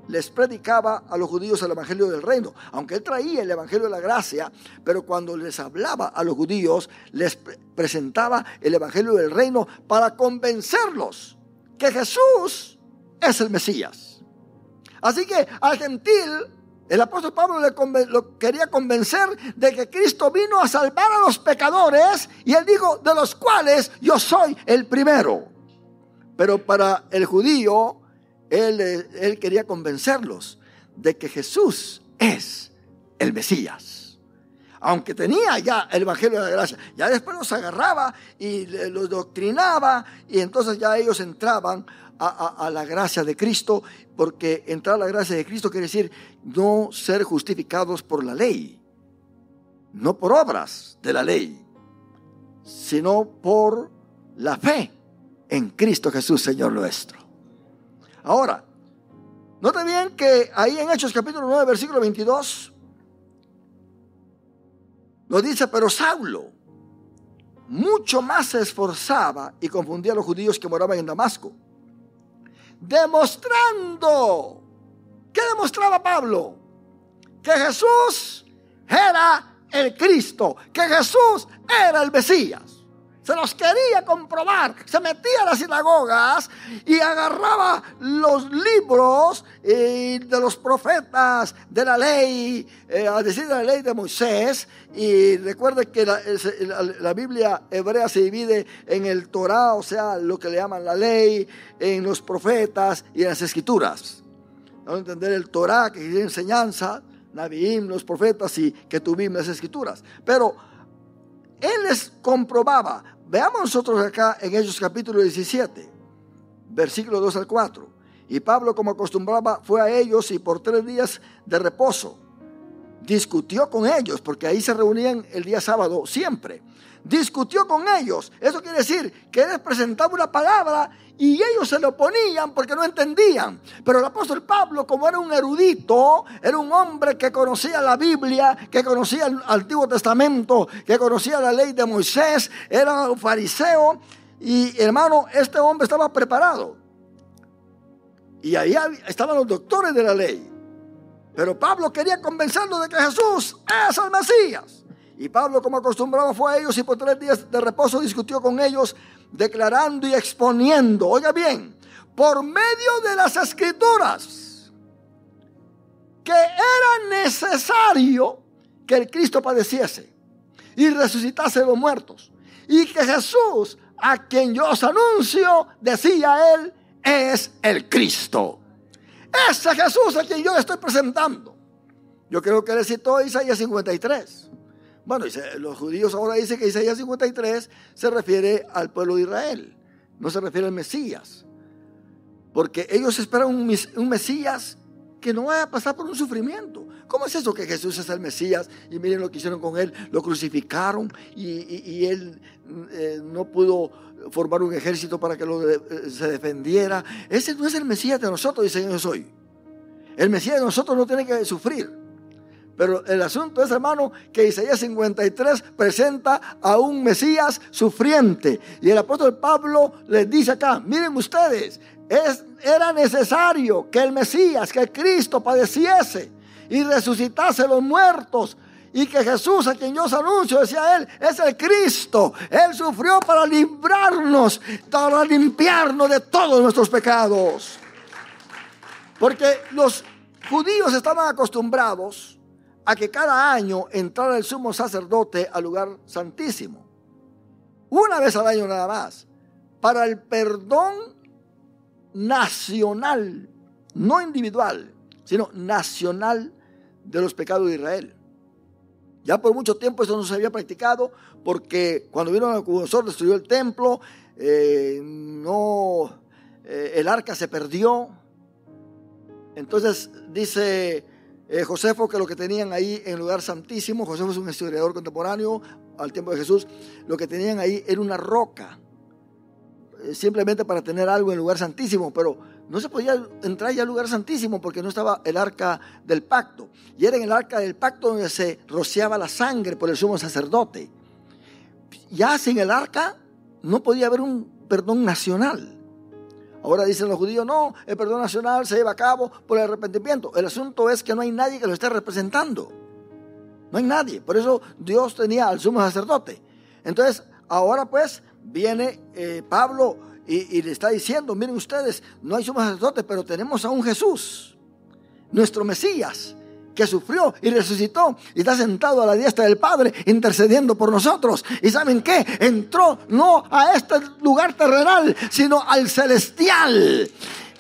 les predicaba a los judíos el evangelio del reino, aunque él traía el evangelio de la gracia, pero cuando les hablaba a los judíos, les presentaba el evangelio del reino para convencerlos que Jesús es el Mesías. Así que al gentil, el apóstol Pablo lo quería convencer de que Cristo vino a salvar a los pecadores, y él dijo: de los cuales yo soy el primero. Pero para el judío, él quería convencerlos de que Jesús es el Mesías. Aunque tenía ya el evangelio de la gracia, ya después los agarraba y los doctrinaba, y entonces ya ellos entraban a la gracia de Cristo, porque entrar a la gracia de Cristo quiere decir no ser justificados por la ley, no por obras de la ley, sino por la fe en Cristo Jesús, Señor nuestro. Ahora, note bien que ahí en Hechos capítulo 9, versículo 22, nos dice: pero Saulo mucho más se esforzaba y confundía a los judíos que moraban en Damasco, demostrando. ¿Qué demostraba Pablo? Que Jesús era el Cristo, que Jesús era el Mesías. Se los quería comprobar. Se metía a las sinagogas y agarraba los libros de los profetas de la ley, a decir de la ley de Moisés. Y recuerde que la Biblia hebrea se divide en el Torá, o sea, lo que le llaman la ley, en los profetas y en las escrituras. Vamos a entender el Torá, que es enseñanza, Nabiim, los profetas, y Ketubim, las escrituras. Pero él les comprobaba. Veamos nosotros acá en Hechos capítulo 17, versículo 2 al 4. Y Pablo, como acostumbraba, fue a ellos, y por 3 días de reposo discutió con ellos, porque ahí se reunían el día sábado siempre. Discutió con ellos. Eso quiere decir que él les presentaba una palabra y ellos se lo oponían porque no entendían. Pero el apóstol Pablo, como era un erudito, era un hombre que conocía la Biblia, que conocía el Antiguo Testamento, que conocía la ley de Moisés, era un fariseo. Y hermano, este hombre estaba preparado. Y ahí estaban los doctores de la ley. Pero Pablo quería convencerlos de que Jesús es el Mesías. Y Pablo, como acostumbraba, fue a ellos y por 3 días de reposo discutió con ellos, declarando y exponiendo, oiga bien, por medio de las escrituras, que era necesario que el Cristo padeciese y resucitase de los muertos, y que Jesús, a quien yo os anuncio, decía él, es el Cristo. Ese Jesús a quien yo le estoy presentando. Yo creo que él citó Isaías 53. Bueno, los judíos ahora dicen que Isaías 53 se refiere al pueblo de Israel, no se refiere al Mesías. Porque ellos esperan un Mesías que no vaya a pasar por un sufrimiento. ¿Cómo es eso que Jesús es el Mesías? Y miren lo que hicieron con él, lo crucificaron y él no pudo formar un ejército para que se defendiera. Ese no es el Mesías de nosotros, dicen ellos hoy. El Mesías de nosotros no tiene que sufrir. Pero el asunto es, hermano, que Isaías 53 presenta a un Mesías sufriente. Y el apóstol Pablo les dice acá, miren ustedes, era necesario que el Mesías, que el Cristo padeciese y resucitase a los muertos. Y que Jesús, a quien yo os anuncio, decía él, es el Cristo. Él sufrió para librarnos, para limpiarnos de todos nuestros pecados. Porque los judíos estaban acostumbrados a que cada año entrara el sumo sacerdote al lugar santísimo. Una vez al año nada más. Para el perdón nacional, no individual, sino nacional de los pecados de Israel. Ya por mucho tiempo eso no se había practicado porque cuando vino Nabucodonosor destruyó el templo, el arca se perdió. Entonces dice Josefo que lo que tenían ahí en el lugar santísimo, Josefo es un historiador contemporáneo al tiempo de Jesús, lo que tenían ahí era una roca, simplemente para tener algo en el lugar santísimo, pero no se podía entrar ya al lugar santísimo porque no estaba el arca del pacto, y era en el arca del pacto donde se rociaba la sangre por el sumo sacerdote. Ya sin el arca no podía haber un perdón nacional. Ahora dicen los judíos, no, el perdón nacional se lleva a cabo por el arrepentimiento. El asunto es que no hay nadie que lo esté representando. No hay nadie. Por eso Dios tenía al sumo sacerdote. Entonces, ahora pues viene Pablo y le está diciendo, miren ustedes, no hay sumo sacerdote, pero tenemos a un Jesús, nuestro Mesías, que sufrió y resucitó y está sentado a la diestra del Padre intercediendo por nosotros. ¿Y saben qué? Entró no a este lugar terrenal, sino al celestial.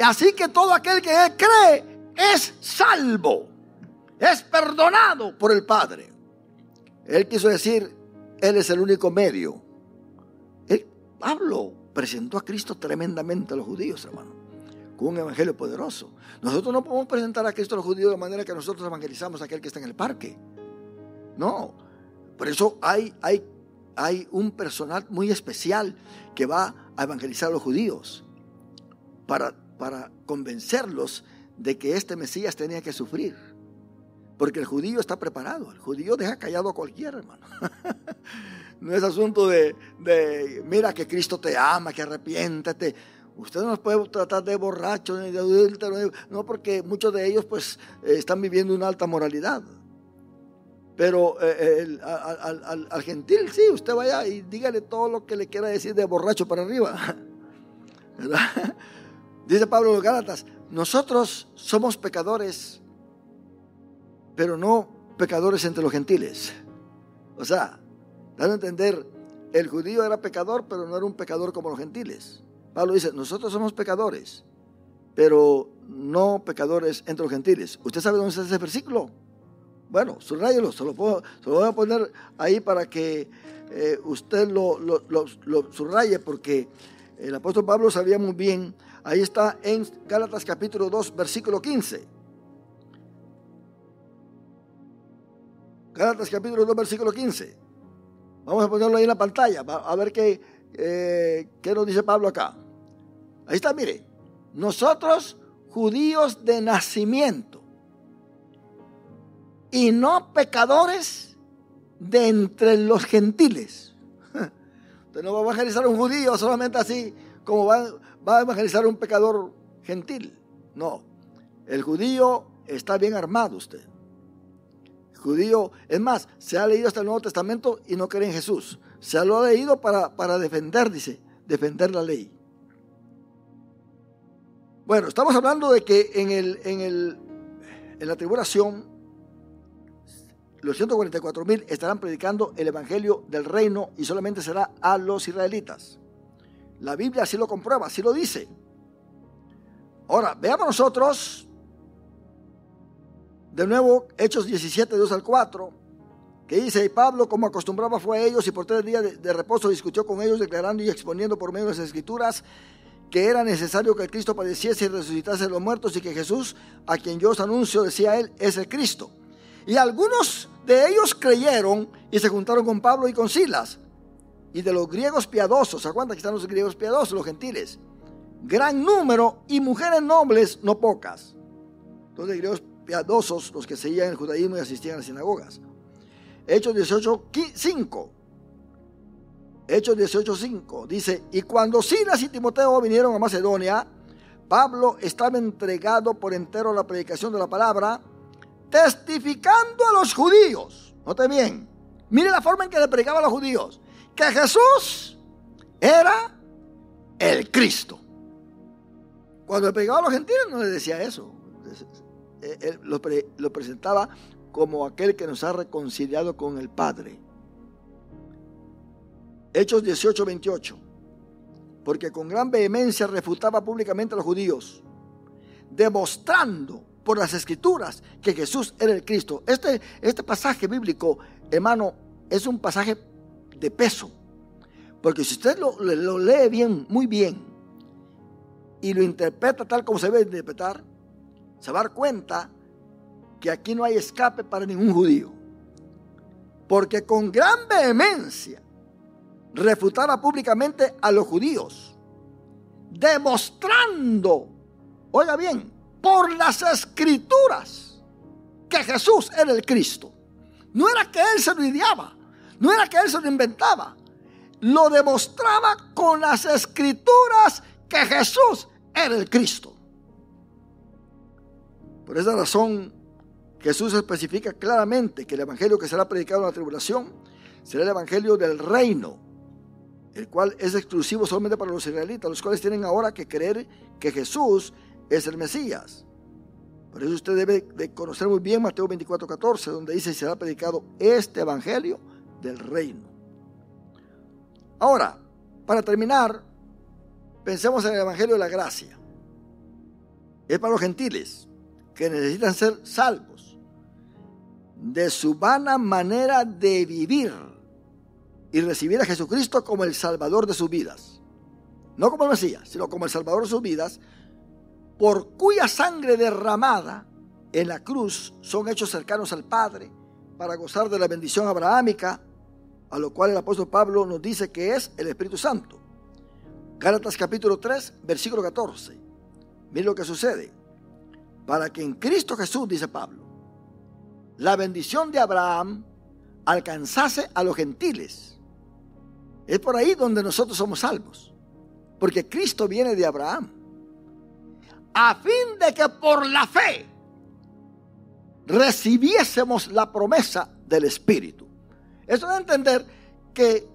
Así que todo aquel que él cree es salvo, es perdonado por el Padre. Él quiso decir, él es el único medio. Pablo presentó a Cristo tremendamente a los judíos, hermano, con un evangelio poderoso. Nosotros no podemos presentar a Cristo a los judíos de manera que nosotros evangelizamos a aquel que está en el parque. No. Por eso hay un personal muy especial que va a evangelizar a los judíos para convencerlos de que este Mesías tenía que sufrir. Porque el judío está preparado. El judío deja callado a cualquiera, hermano. No es asunto de mira que Cristo te ama, que arrepiéntete. Usted no nos puede tratar de borracho ni de adúltero, no, porque muchos de ellos pues están viviendo una alta moralidad. Pero al gentil sí, usted vaya y dígale todo lo que le quiera decir de borracho para arriba, ¿verdad? Dice Pablo a los Gálatas, nosotros somos pecadores, pero no pecadores entre los gentiles. O sea, dando a entender, el judío era pecador, pero no era un pecador como los gentiles. Pablo dice, nosotros somos pecadores, pero no pecadores entre los gentiles. ¿Usted sabe dónde está ese versículo? Bueno, subráyelo, se lo voy a poner ahí para que usted lo subraye, porque el apóstol Pablo sabía muy bien. Ahí está en Gálatas capítulo 2, versículo 15. Gálatas capítulo 2, versículo 15. Vamos a ponerlo ahí en la pantalla, a ver qué nos dice Pablo acá. Ahí está, mire. Nosotros, judíos de nacimiento, y no pecadores de entre los gentiles. Usted no va a evangelizar a un judío solamente así como va a evangelizar a un pecador gentil. No, el judío está bien armado usted. El judío, es más, se ha leído hasta el Nuevo Testamento y no cree en Jesús. Se lo ha leído para defender, dice, defender la ley. Bueno, estamos hablando de que en la tribulación, los 144,000 estarán predicando el evangelio del reino y solamente será a los israelitas. La Biblia así lo comprueba, así lo dice. Ahora, veamos nosotros de nuevo Hechos 17, 2 al 4. que dice: y Pablo, como acostumbraba, fue a ellos y por 3 días de reposo discutió con ellos, declarando y exponiendo por medio de las Escrituras que era necesario que el Cristo padeciese y resucitase de los muertos, y que Jesús, a quien yo os anuncio, decía él, es el Cristo. Y algunos de ellos creyeron y se juntaron con Pablo y con Silas. Y de los griegos piadosos, ¿se acuerdan que están los griegos piadosos, los gentiles? Gran número, y mujeres nobles no pocas. Entonces, griegos piadosos, los que seguían el judaísmo y asistían a las sinagogas. Hechos 18:5. Hechos 18:5 dice: y cuando Silas y Timoteo vinieron a Macedonia, Pablo estaba entregado por entero a la predicación de la palabra, testificando a los judíos. Note bien, mire la forma en que le predicaba a los judíos, que Jesús era el Cristo. Cuando le predicaba a los gentiles no les decía eso. Él lo presentaba como aquel que nos ha reconciliado con el Padre. Hechos 18:28. Porque con gran vehemencia refutaba públicamente a los judíos, demostrando por las Escrituras que Jesús era el Cristo. Este pasaje bíblico, hermano, es un pasaje de peso. Porque si usted lo lee bien, muy bien, y lo interpreta tal como se debe interpretar, se va a dar cuenta que aquí no hay escape para ningún judío. Porque con gran vehemencia refutaba públicamente a los judíos, demostrando, oiga bien, por las Escrituras que Jesús era el Cristo. No era que él se lo ideaba, no era que él se lo inventaba, lo demostraba con las Escrituras que Jesús era el Cristo. Por esa razón, Jesús especifica claramente que el evangelio que será predicado en la tribulación será el evangelio del reino, el cual es exclusivo solamente para los israelitas, los cuales tienen ahora que creer que Jesús es el Mesías. Por eso usted debe de conocer muy bien Mateo 24:14, donde dice: será predicado este evangelio del reino. Ahora, para terminar, pensemos en el evangelio de la gracia. Es para los gentiles que necesitan ser salvos de su vana manera de vivir y recibir a Jesucristo como el Salvador de sus vidas. No como el Mesías, sino como el Salvador de sus vidas, por cuya sangre derramada en la cruz son hechos cercanos al Padre para gozar de la bendición abrahámica, a lo cual el apóstol Pablo nos dice que es el Espíritu Santo. Gálatas capítulo 3, versículo 14. Mire lo que sucede. Para que en Cristo Jesús, dice Pablo, la bendición de Abraham alcanzase a los gentiles. Es por ahí donde nosotros somos salvos, porque Cristo viene de Abraham, a fin de que por la fe recibiésemos la promesa del Espíritu. Eso da a entender que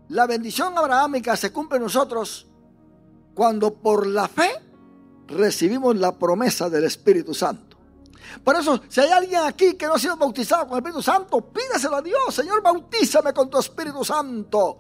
la bendición abrahámica se cumple en nosotros cuando por la fe recibimos la promesa del Espíritu Santo. Por eso, si hay alguien aquí que no ha sido bautizado con el Espíritu Santo, pídaselo a Dios: Señor, bautízame con tu Espíritu Santo,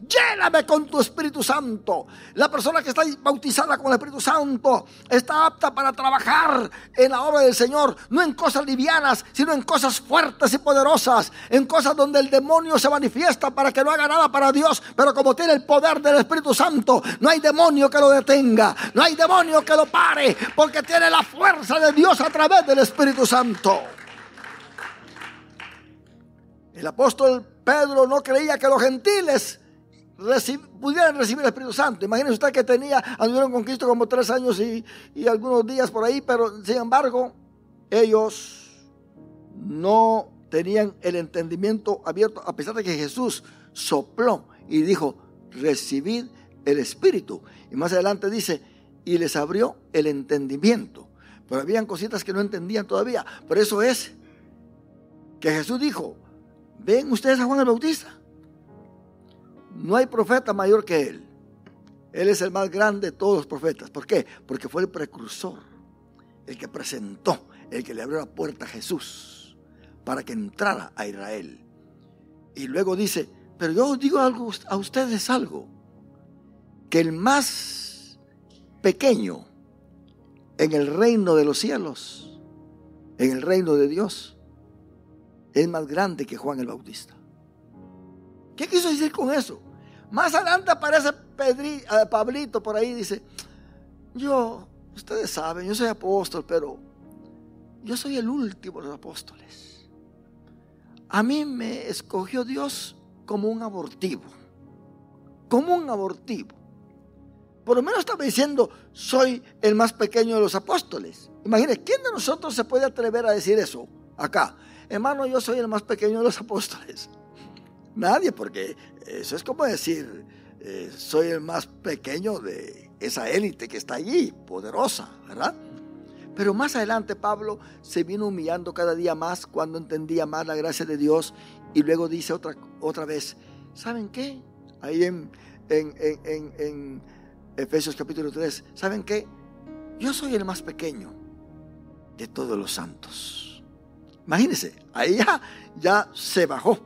lléname con tu Espíritu Santo. La persona que está bautizada con el Espíritu Santo está apta para trabajar en la obra del Señor, no en cosas livianas, sino en cosas fuertes y poderosas, en cosas donde el demonio se manifiesta para que no haga nada para Dios. Pero como tiene el poder del Espíritu Santo, no hay demonio que lo detenga, no hay demonio que lo pare, porque tiene la fuerza de Dios a través del Espíritu Santo. El apóstol Pedro no creía que los gentiles pudieran recibir el Espíritu Santo. Imagínense usted que anduvieron con Cristo como 3 años y algunos días por ahí, pero sin embargo ellos no tenían el entendimiento abierto, a pesar de que Jesús sopló y dijo: recibid el Espíritu. Y más adelante dice: y les abrió el entendimiento. Pero habían cositas que no entendían todavía. Por eso es que Jesús dijo: ven ustedes a Juan el Bautista. No hay profeta mayor que él. Él es el más grande de todos los profetas. ¿Por qué? Porque fue el precursor, el que presentó, el que le abrió la puerta a Jesús para que entrara a Israel. Y luego dice: pero yo os digo algo a ustedes, algo, que el más pequeño en el reino de los cielos, en el reino de Dios, es más grande que Juan el Bautista. ¿Qué quiso decir con eso? Más adelante aparece Pablito por ahí, dice: ustedes saben, yo soy apóstol, pero yo soy el último de los apóstoles. A mí me escogió Dios como un abortivo. Como un abortivo. Por lo menos estaba diciendo: soy el más pequeño de los apóstoles. Imagínense, ¿quién de nosotros se puede atrever a decir eso acá? Hermano, yo soy el más pequeño de los apóstoles. Nadie, porque eso es como decir: soy el más pequeño de esa élite que está allí, poderosa, ¿verdad? Pero más adelante Pablo se vino humillando cada día más cuando entendía más la gracia de Dios, y luego dice otra vez: ¿saben qué? Ahí en Efesios capítulo 3, ¿saben qué? Yo soy el más pequeño de todos los santos. Imagínense, ahí ya se bajó.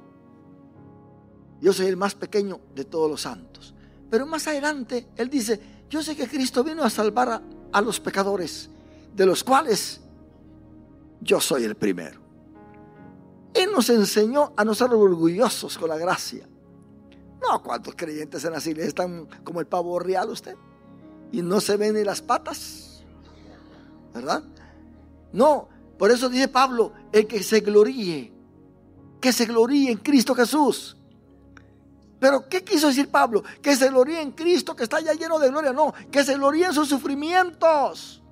Yo soy el más pequeño de todos los santos. Pero más adelante él dice: yo sé que Cristo vino a salvar a los pecadores, de los cuales yo soy el primero. Él nos enseñó a no ser orgullosos con la gracia. No, ¿cuántos creyentes en las iglesias están como el pavo real usted? Y no se ven ni las patas, ¿verdad? No, por eso dice Pablo: el que se gloríe en Cristo Jesús. Pero ¿qué quiso decir Pablo? Que se gloríe en Cristo, que está ya lleno de gloria. No, que se gloríe en sus sufrimientos.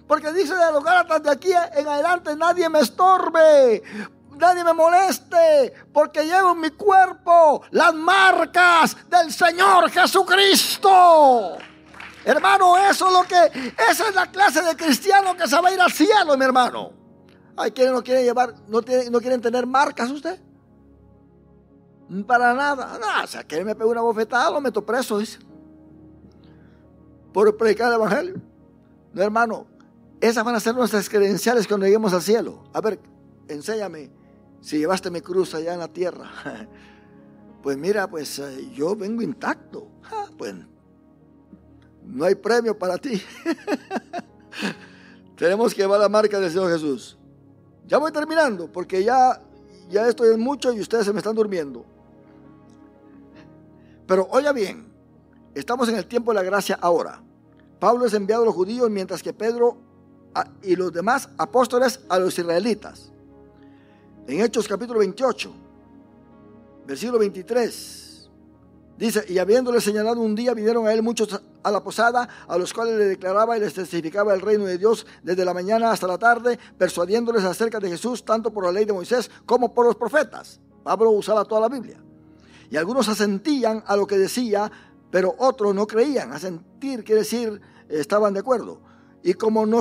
Porque dice de los Gálatas: de aquí en adelante nadie me estorbe, nadie me moleste, porque llevo en mi cuerpo las marcas del Señor Jesucristo. Hermano, esa es la clase de cristiano que se va a ir al cielo, mi hermano. Hay quienes no quieren llevar, no quieren tener marcas usted. Para nada. No, o sea, que me pegó una bofetada, lo meto preso, dice, por predicar el evangelio. No, hermano, esas van a ser nuestras credenciales cuando lleguemos al cielo. A ver, enséñame si llevaste mi cruz allá en la tierra. Pues mira, pues yo vengo intacto. Pues no hay premio para ti. Tenemos que llevar la marca del Señor Jesús. Ya voy terminando, porque ya esto es mucho y ustedes se me están durmiendo. Pero oiga bien, estamos en el tiempo de la gracia ahora. Pablo es enviado a los judíos, mientras que Pedro y los demás apóstoles a los israelitas. En Hechos capítulo 28, versículo 23, dice: y habiéndole señalado un día, vinieron a él muchos a la posada, a los cuales le declaraba y les testificaba el reino de Dios desde la mañana hasta la tarde, persuadiéndoles acerca de Jesús, tanto por la ley de Moisés como por los profetas. Pablo usaba toda la Biblia. Y algunos asentían a lo que decía, pero otros no creían. Asentir quiere decir estaban de acuerdo. Y como no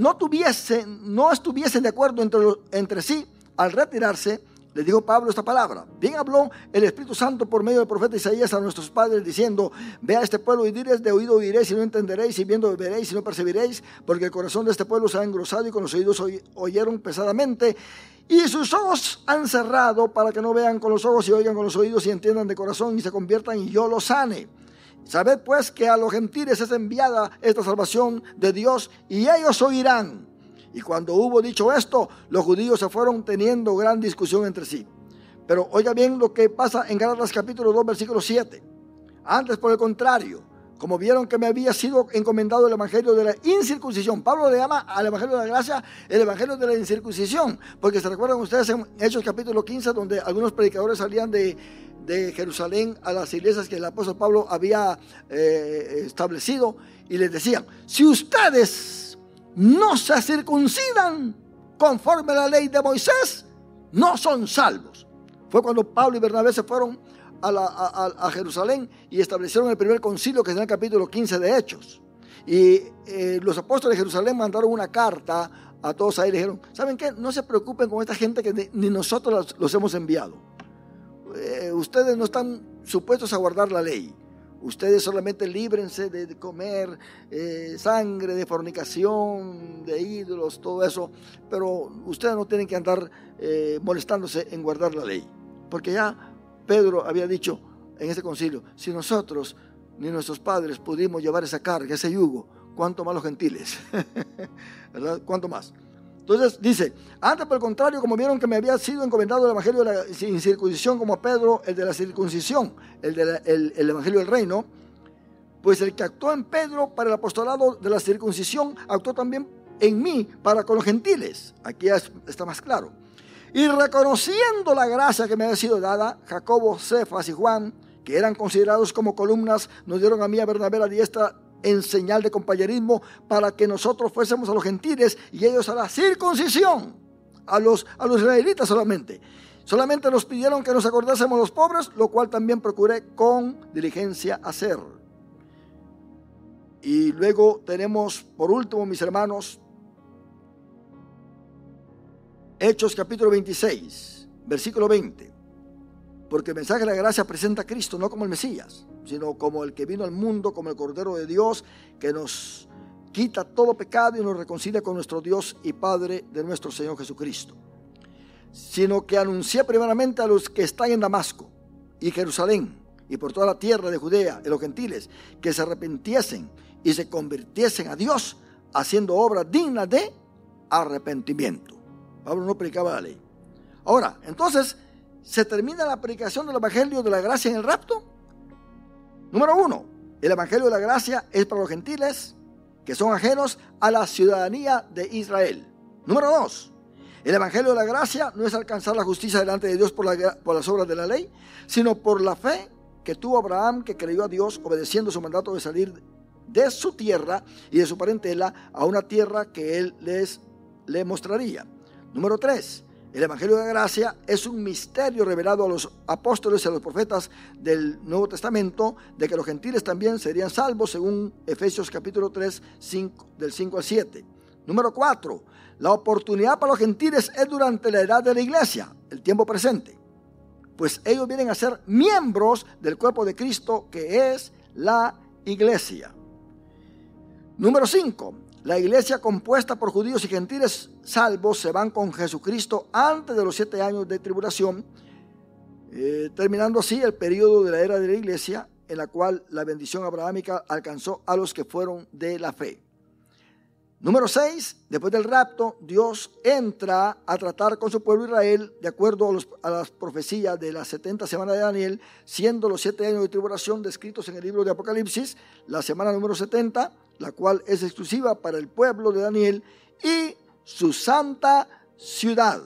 estuviesen de acuerdo entre sí, al retirarse, le dijo Pablo esta palabra: bien habló el Espíritu Santo por medio del profeta Isaías a nuestros padres, diciendo: ve a este pueblo y diréis, de oído oiréis y no entenderéis, y viendo veréis y no percibiréis, porque el corazón de este pueblo se ha engrosado y con los oídos oyeron pesadamente, y sus ojos han cerrado, para que no vean con los ojos y oigan con los oídos y entiendan de corazón y se conviertan y yo los sane. Sabed pues que a los gentiles es enviada esta salvación de Dios, y ellos oirán. Y cuando hubo dicho esto, los judíos se fueron teniendo gran discusión entre sí. Pero oiga bien lo que pasa en Gálatas capítulo 2, versículo 7. Antes, por el contrario, como vieron que me había sido encomendado el evangelio de la incircuncisión. Pablo le llama al evangelio de la gracia el evangelio de la incircuncisión, porque se recuerdan ustedes en Hechos capítulo 15, donde algunos predicadores salían de Jerusalén a las iglesias que el apóstol Pablo había establecido, y les decían: si ustedes no se circuncidan conforme a la ley de Moisés, no son salvos. Fue cuando Pablo y Bernabé se fueron a Jerusalén y establecieron el primer concilio, que es en el capítulo 15 de Hechos. Y los apóstoles de Jerusalén mandaron una carta a todos ahí y dijeron: ¿saben qué? No se preocupen con esta gente que ni nosotros los hemos enviado. Ustedes no están supuestos a guardar la ley. Ustedes solamente líbrense de comer sangre, de fornicación, de ídolos, todo eso. Pero ustedes no tienen que andar molestándose en guardar la ley. Porque ya Pedro había dicho en ese concilio: si nosotros ni nuestros padres pudimos llevar esa carga, ese yugo, ¿cuánto más los gentiles? ¿Verdad? ¿Cuánto más? Entonces dice, antes por el contrario, como vieron que me había sido encomendado el evangelio de la incircuncisión como a Pedro, el de la circuncisión, el evangelio del reino, pues el que actuó en Pedro para el apostolado de la circuncisión, actuó también en mí para con los gentiles. Aquí está más claro. Y reconociendo la gracia que me había sido dada, Jacobo, Cefas y Juan, que eran considerados como columnas, nos dieron a mí a Bernabé la diestra en señal de compañerismo para que nosotros fuésemos a los gentiles y ellos a la circuncisión, a los israelitas solamente. Solamente nos pidieron que nos acordásemos los pobres, lo cual también procuré con diligencia hacer. Y luego tenemos, por último, mis hermanos, Hechos capítulo 26, versículo 20. Porque el mensaje de la gracia presenta a Cristo no como el Mesías, sino como el que vino al mundo, como el Cordero de Dios, que nos quita todo pecado y nos reconcilia con nuestro Dios y Padre de nuestro Señor Jesucristo. Sino que anuncié primeramente a los que están en Damasco y Jerusalén y por toda la tierra de Judea y los gentiles, que se arrepintiesen y se convirtiesen a Dios, haciendo obras dignas de arrepentimiento. Pablo no predicaba la ley. Ahora, entonces, ¿se termina la predicación del evangelio de la gracia en el rapto? Número 1, el evangelio de la gracia es para los gentiles que son ajenos a la ciudadanía de Israel. Número 2, el evangelio de la gracia no es alcanzar la justicia delante de Dios por las obras de la ley, sino por la fe que tuvo Abraham, que creyó a Dios, obedeciendo su mandato de salir de su tierra y de su parentela a una tierra que él le mostraría. Número 3, el evangelio de la gracia es un misterio revelado a los apóstoles y a los profetas del Nuevo Testamento, de que los gentiles también serían salvos, según Efesios capítulo 3, del 5 al 7. Número 4, la oportunidad para los gentiles es durante la edad de la iglesia, el tiempo presente, pues ellos vienen a ser miembros del cuerpo de Cristo, que es la iglesia. Número 5, la iglesia compuesta por judíos y gentiles salvos se van con Jesucristo antes de los 7 años de tribulación, terminando así el periodo de la era de la iglesia, en la cual la bendición abrahámica alcanzó a los que fueron de la fe. Número 6, después del rapto, Dios entra a tratar con su pueblo Israel de acuerdo a las profecías de las 70 semanas de Daniel, siendo los 7 años de tribulación descritos en el libro de Apocalipsis, la semana número 70, la cual es exclusiva para el pueblo de Daniel y su santa ciudad.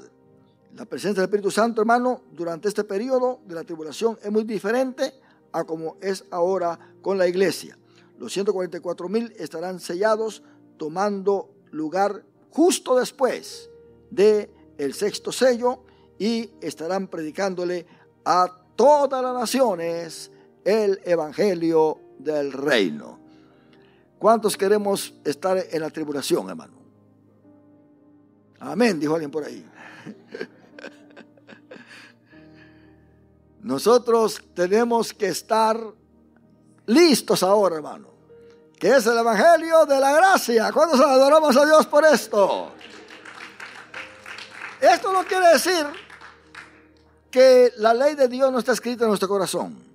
La presencia del Espíritu Santo, hermano, durante este periodo de la tribulación es muy diferente a como es ahora con la iglesia. Los 144,000 estarán sellados, tomando lugar justo después del 6º sello, y estarán predicándole a todas las naciones el evangelio del reino. ¿Cuántos queremos estar en la tribulación, hermano? Amén, dijo alguien por ahí. Nosotros tenemos que estar listos ahora, hermano, que es el evangelio de la gracia. ¿Cuántos adoramos a Dios por esto? Esto no quiere decir que la ley de Dios no está escrita en nuestro corazón.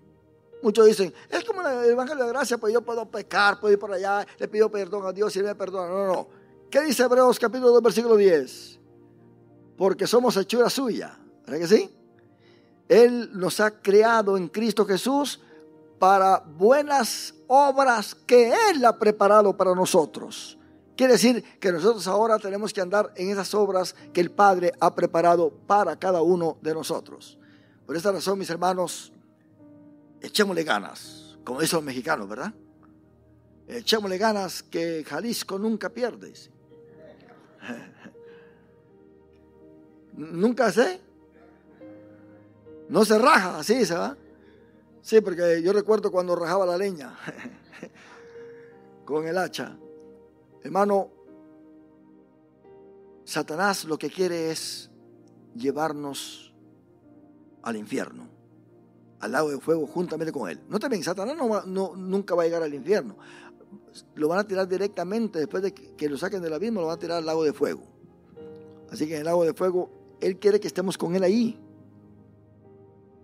Muchos dicen, es como el evangelio de gracia, pues yo puedo pecar, puedo ir por allá, le pido perdón a Dios y Él me perdona. No. ¿Qué dice Hebreos capítulo 2, versículo 10? Porque somos hechura suya, ¿verdad que sí? Él nos ha creado en Cristo Jesús para buenas obras que Él ha preparado para nosotros. Quiere decir que nosotros ahora tenemos que andar en esas obras que el Padre ha preparado para cada uno de nosotros. Por esta razón, mis hermanos, echémosle ganas, como dicen los mexicanos, ¿verdad? Echémosle ganas, que Jalisco nunca pierde. Nunca no se raja, así se va. Sí, porque yo recuerdo cuando rajaba la leña con el hacha. Hermano, Satanás lo que quiere es llevarnos al infierno, al lago de fuego juntamente con él. No te ven, Satanás nunca va a llegar al infierno. Lo van a tirar directamente, después de que lo saquen del abismo, lo van a tirar al lago de fuego. Así que en el lago de fuego, Él quiere que estemos con Él ahí.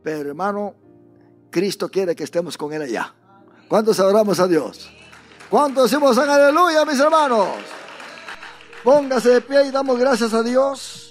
Pero hermano, Cristo quiere que estemos con Él allá. ¿Cuántos adoramos a Dios? ¿Cuántos decimos aleluya, mis hermanos? Póngase de pie y damos gracias a Dios.